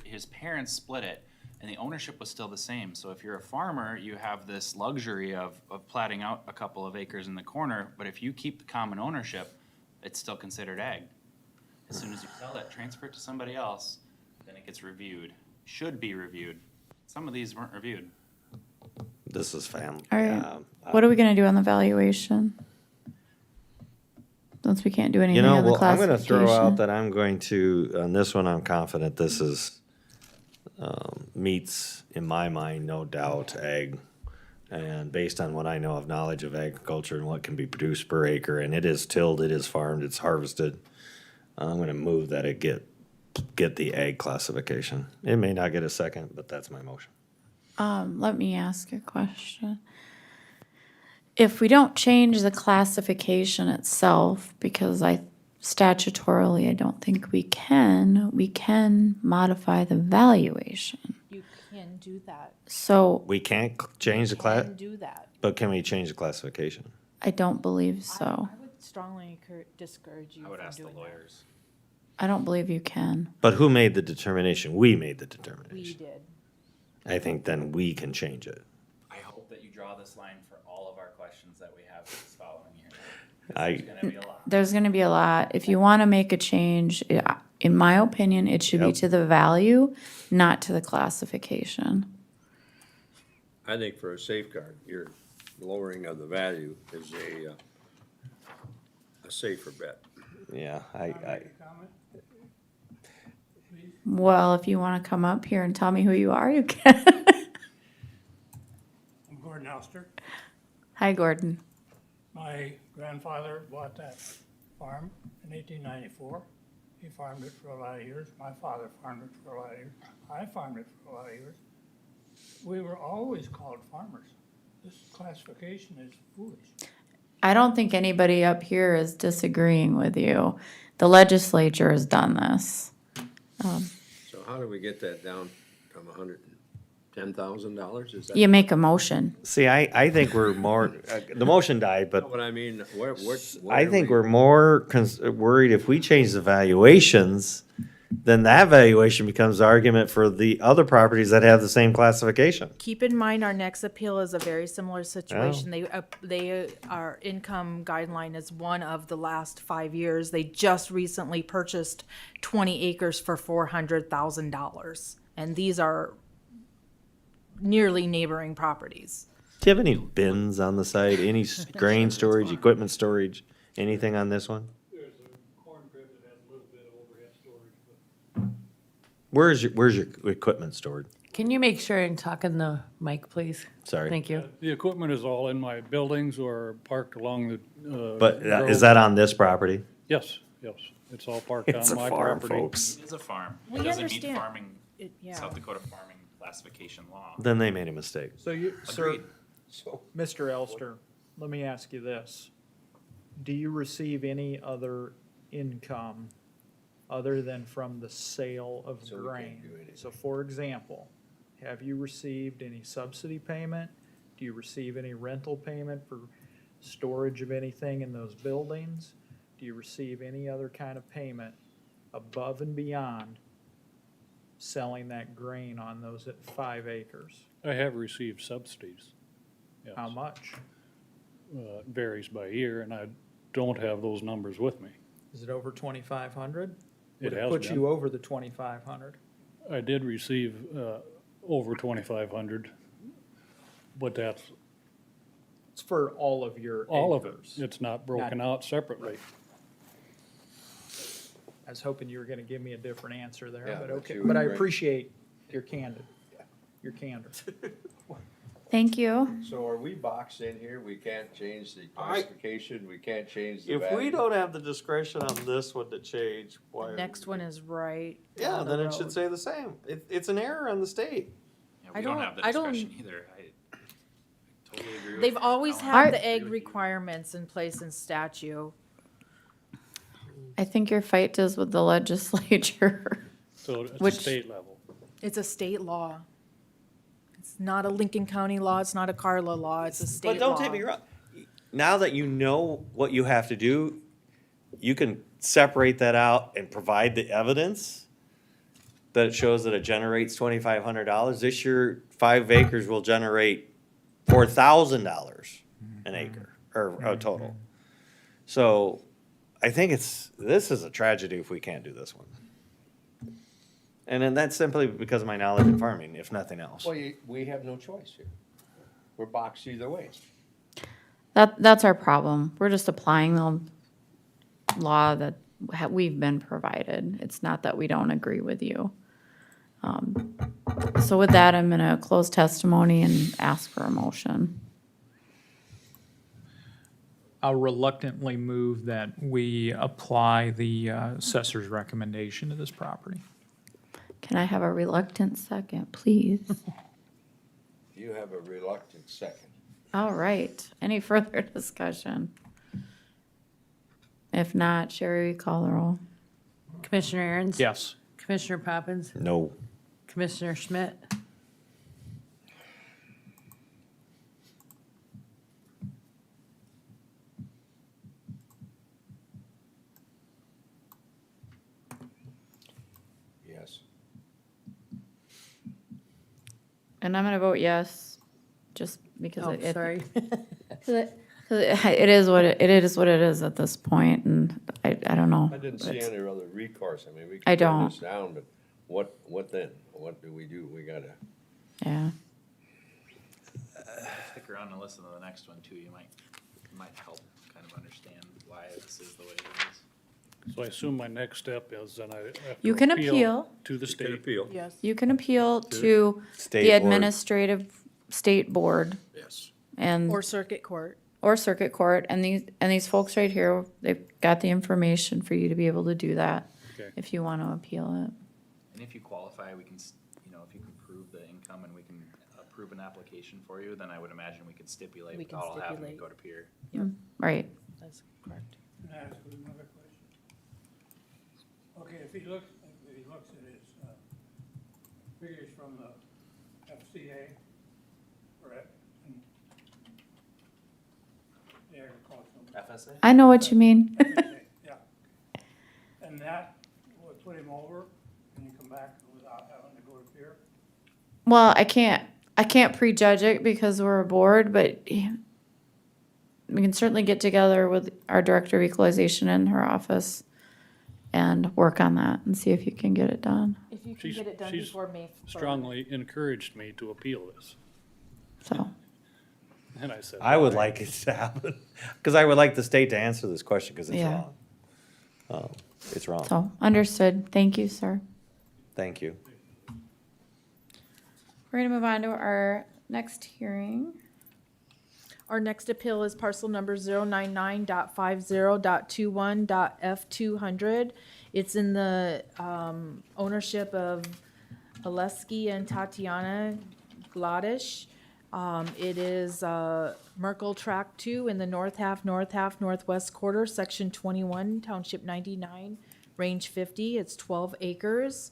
his parents split it and the ownership was still the same. So if you're a farmer, you have this luxury of platting out a couple of acres in the corner, but if you keep the common ownership, it's still considered ag. As soon as you sell that, transfer it to somebody else, then it gets reviewed, should be reviewed. Some of these weren't reviewed. this is family. All right. What are we gonna do on the valuation? Since we can't do anything You know, on the well, I'm gonna throw out classification. that I'm going to, on this one, I'm confident this is, meets, in my mind, no doubt, ag. And based on what I know of knowledge of agriculture and what can be produced per acre, and it is tilled, it is farmed, it's harvested, I'm gonna move that it get the ag classification. It may not get a second, but that's my motion. Let me ask a question. If we don't change the classification itself, because statutorily, I don't think we can modify the valuation. You can do that. So We can't change the class, Can do that. but can we change the classification? I don't believe so. I would strongly discourage you I would from ask the doing that. lawyers. I don't believe you can. But who made the determination? We made the We determination. did. I think then we can change it. I hope that you draw this line for all of our questions that we have this following year. I, There's gonna be a lot. There's gonna be a lot. If you wanna make a change, in my opinion, it should be Yep. to the value, not to the classification. I think for a safeguard, your lowering of the value is a safer bet. yeah, I, Well, if you wanna come up here and tell me who you are, you can. I'm Gordon Alster. Hi, Gordon. My grandfather bought that farm in 1894. He farmed it for a lot of years. My father farmed it for a lot of years. I farmed it for a lot of years. We were always called farmers. This classification is foolish. I don't think anybody up here is disagreeing with you. The legislature has done this. So how do we get that down from $110,000? Is that? You make a motion. see, I think we're more, the motion died, but But I mean, what I are think we- we're more worried if we change the valuations, then that valuation becomes the argument for the other properties that have the same classification. Keep in mind, our next appeal is a very similar situation. Our income guideline is one of the last 5 years. They just recently purchased 20 acres for $400,000. And these are nearly neighboring properties. Do you have any bins on the site, any grain storage, equipment storage, anything on this one? There's a corn crib that has a little bit of overhead storage, but Where's your equipment stored? Can you make sure and talk in the mic, please? Sorry. Thank you. The equipment is all in my buildings or parked along the. But is road. that on this property? Yes, yes. It's all parked It's on a my farm, property. folks. It is a farm. We It doesn't meet understand. farming, Yeah. South Dakota farming classification law. Then they made a mistake. So you, sir, Agreed. Mr. Elster, let me ask you this. Do you receive any other income other than from the sale of So we grain? can't do anything. So for example, have you received any subsidy payment? Do you receive any rental payment for storage of anything in those buildings? Do you receive any other kind of payment above and beyond selling that grain on those at 5 acres? I have received subsidies. Yes. How much? It varies by year, and I don't have those numbers with me. Is it over 2,500? It Would it has put been. you over the 2,500? I did receive over 2,500, but that's It's for all of your all of it. acres. It's not broken out separately. I was hoping you were gonna give me a different answer there, Yeah, but but okay, you but I were right. appreciate your candid, your candor. Thank you. So are we boxed in here? We can't change the classification, we can't change the If we value? don't have the discretion on this one to change, why? The next one is right. Yeah, down the then it should road. say the same. It's an error on the state. Yeah, I we don't don't- have the I don't- discretion either. I totally agree with. They've always Alan. had Are- the egg requirements in place in statute. I think your fight is with the legislature. So it's a Which- state level. It's a state law. It's not a Lincoln County law, it's not a Carla law, it's a state law. But don't take me wrong. Now that you know what you have to do, you can separate that out and provide the evidence that it shows that it generates $2,500. This year, 5 acres will generate $4,000 an acre, or a total. So I think this is a tragedy if we can't do this one. And then that's simply because of my knowledge in farming, if nothing else. Well, we have no choice here. We're boxed either way. That's our problem. We're just applying the law that we've been provided. It's not that we don't agree with you. So with that, I'm gonna close testimony and ask for a motion. I'll reluctantly move that we apply the assessor's recommendation to this property. Can I have a reluctant second, please? You have a reluctant second. All right. Any further discussion? If not, Sherry, will you call the roll? Commissioner Aaron's? Yes. Commissioner Poppins? No. Commissioner Schmidt? Yes. And I'm gonna vote yes, just because Oh, it, sorry. it is what it is what it is at this point, and I don't know. I didn't see any other recourse. I mean, we I can turn don't. this down, but what then? What do? We gotta, Yeah. Stick around and listen to the next one too. You might help kind of understand why this is the way it is. So I assume my next step is then I have to You can appeal. to the state. appeal. Yes. You can appeal to State the board. administrative state board Yes. and, Or circuit court. or circuit court, and these folks right here, they've got the information for you to be able to do that Okay. if you wanna appeal it. And if you qualify, we can, if you can prove the income and we can approve an application for you, then I would imagine we could stipulate We can without all having to stipulate. go to peer. Right. That's correct. Can I ask you another question? Okay, if he looks at his figures from the FCA, correct? And the agricultural. FSA? I know what you mean. Yeah. And that would put him over, and you come back without having to go to peer? Well, I can't prejudge it because we're a board, but we can certainly get together with our director of equalization in her office and work on that and see if you can get it done. If you can She's- get it done she's before May 3rd. Strongly encouraged me to appeal this. So, And I said. I would like it to happen, because I would like the state to answer this question, because it's Yeah. wrong. It's wrong. so understood. Thank you, sir. Thank you. We're gonna move on to our next hearing. Our next appeal is parcel number 099.50.21.F200. It's in the ownership of Aleski and Tatiana Gladish. It is Merkel Tract 2 in the north half, northwest quarter, section 21, township 99, range 50. It's 12 acres.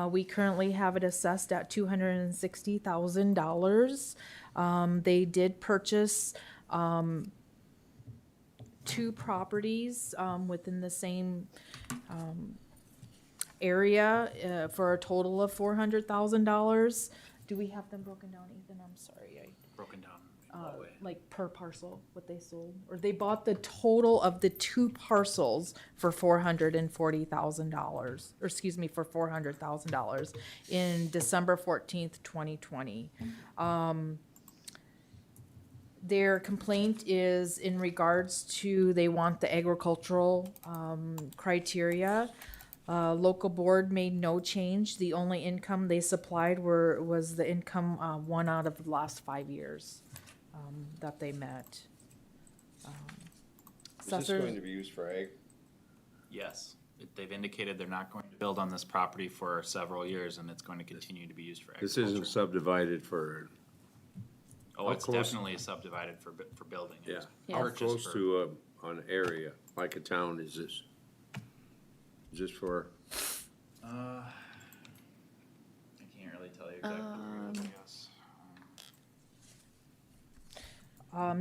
We currently have it assessed at $260,000. They did purchase two properties within the same area for a total of $400,000. Do we have them broken down, Ethan? I'm sorry. Broken down. Like per parcel, what they sold? Or they bought the total of the two parcels for $440,000, or excuse me, for $400,000 in December 14th, 2020. Their complaint is in regards to, they want the agricultural criteria. Local board made no change. The only income they supplied was the income one out of the last 5 years that they met. Is this Assessor- going to be used for ag? Yes, they've indicated they're not going to build on this property for several years, and it's going to continue to be used for This agriculture. isn't subdivided for, Oh, how it's close- definitely subdivided for building. It yeah. was How purchased close for- to an area, like a town, is this? Is this for, I can't really tell you exactly where it is, I guess.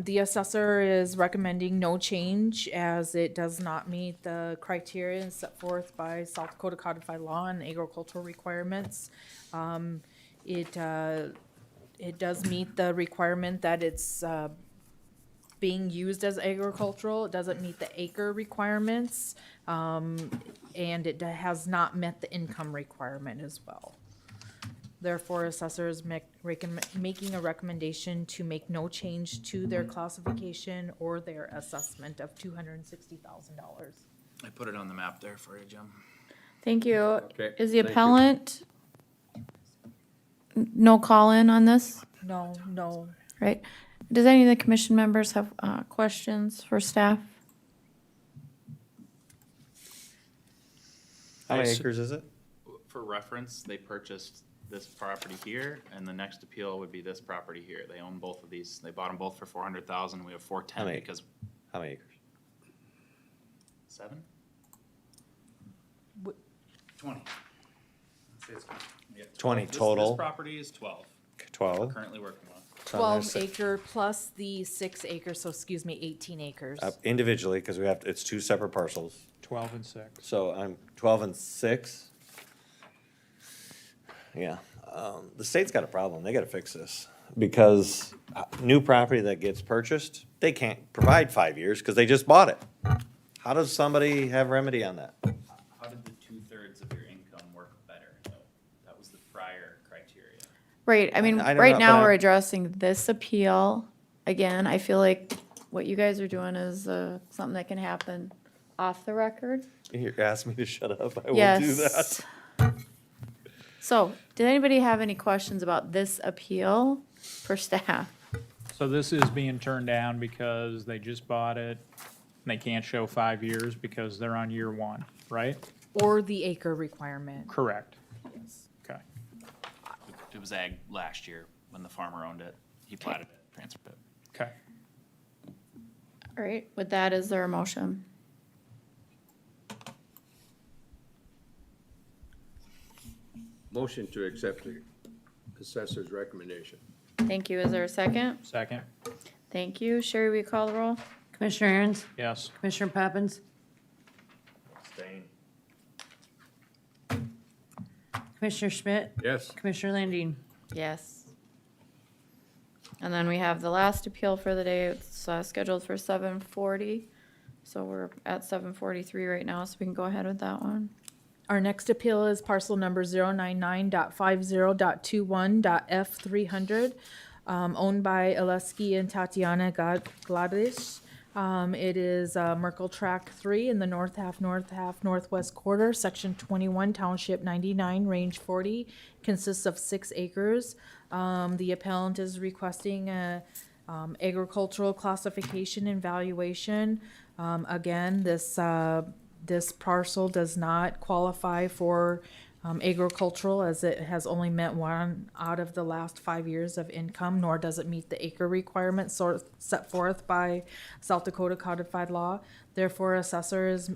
The assessor is recommending no change as it does not meet the criteria set forth by South Dakota codified law and agricultural requirements. It does meet the requirement that it's being used as agricultural. It doesn't meet the acre requirements, and it has not met the income requirement as well. Therefore, assessor is making a recommendation to make no change to their classification or their assessment of $260,000. I put it on the map there for you, Jim. Thank you. Okay, Is the thank you. appellant no call-in on this, No. right? Does any of the commission members have questions for staff? How many Nice. acres is it? For reference, they purchased this property here, and the next appeal would be this property here. They own both of these. They bought them both for 400,000. We have 410 How many? because How many acres? 7? Wh- 20. Let's say it's 20. Yeah, 20 This total? property is 12. 12? Currently working on. 12 acre plus the 6 acres, so excuse me, 18 acres. Individually, because we have, it's two separate parcels. 12 and 6. So I'm 12 and 6. Yeah, the state's got a problem. They gotta fix this. Because new property that gets purchased, they can't provide 5 years because they just bought it. How does somebody have remedy on that? How did the 2/3 of your income work better, though? That was the prior criteria. Right, I mean, I don't right know, now, but we're I'm- addressing this appeal. Again, I feel like what you guys are doing is something that can happen off the record. You asked me to shut up, I will do that. Yes. So, did anybody have any questions about this appeal for staff? So this is being turned down because they just bought it, and they can't show 5 years because they're on year 1, right? Or the acre requirement. Correct. Yes. Okay. It was ag last year when the farmer owned it. He platted it, transferred it. Okay. All right, with that, is there a motion? motion to accept the assessor's recommendation? Thank you, is there a second? Second. Thank you, Sherry, will you call the roll? Commissioner Aaron's, Yes. Commissioner Poppins, Abstain. Commissioner Schmidt, Yes, Commissioner Landine. Yes. And then we have the last appeal for the day, it's scheduled for 7:40. So we're at 7:43 right now, so we can go ahead with that one. Our next appeal is parcel number 099.50.21.F300, owned by Aleski and Tatiana Gladish. It is Merkle Track 3 in the north half, northwest quarter, Section 21, Township 99, Range 40, consists of 6 acres. The appellant is requesting a agricultural classification and valuation. Again, this parcel does not qualify for agricultural, as it has only met 1 out of the last 5 years of income, nor does it meet the acre requirement set forth by South Dakota codified law. Therefore, assessor's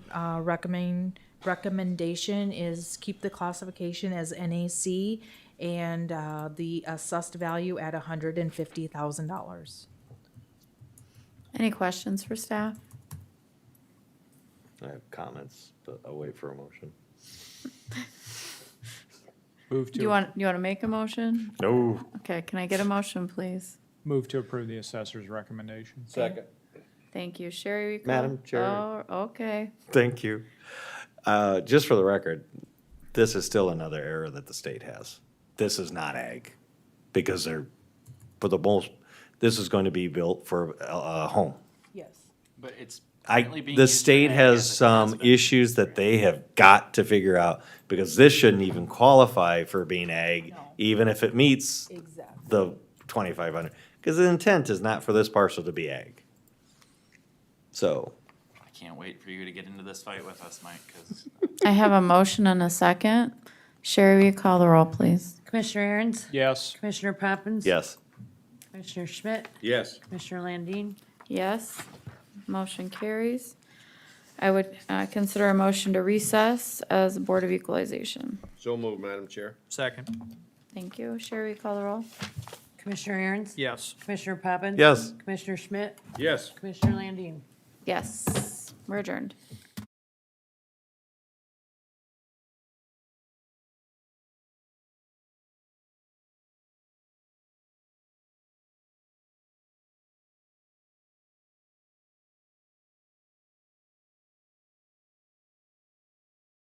recommendation is keep the classification as NAC and the assessed value at $150,000. Any questions for staff? I have comments, but I'll wait for a motion. Move Do you want to make a motion? No. Okay, can I get a motion, please? Move to approve the assessor's recommendation. Second. Thank you. Sherry, recall? Madam Chair. Oh, okay. Thank you. Just for the record, this is still another error that the state has. This is not ag, because they're, for the most, this is going to be built for a home. Yes. But it's I, currently being the used for state ag has as it some has been. issues that they have got to figure out, because this shouldn't even qualify for being ag, No. even if it meets Exactly. the 2,500, because the intent is not for this parcel to be ag. So, I can't wait for you to get into this fight with us, Mike, because I have a motion and a second. Sherry, will you call the roll, please? Commissioner Aaron's, Yes. Commissioner Poppins. yes. Commissioner Schmidt, Yes. Commissioner Landine. Yes, motion carries. I would consider a motion to recess as Board of Equalization. So moved, Madam Chair. Second. Thank you. Sherry, will you call the roll? Commissioner Aaron's, Yes. Commissioner Poppins. Yes. Commissioner Schmidt, Yes. Commissioner Landine. Yes, we're adjourned.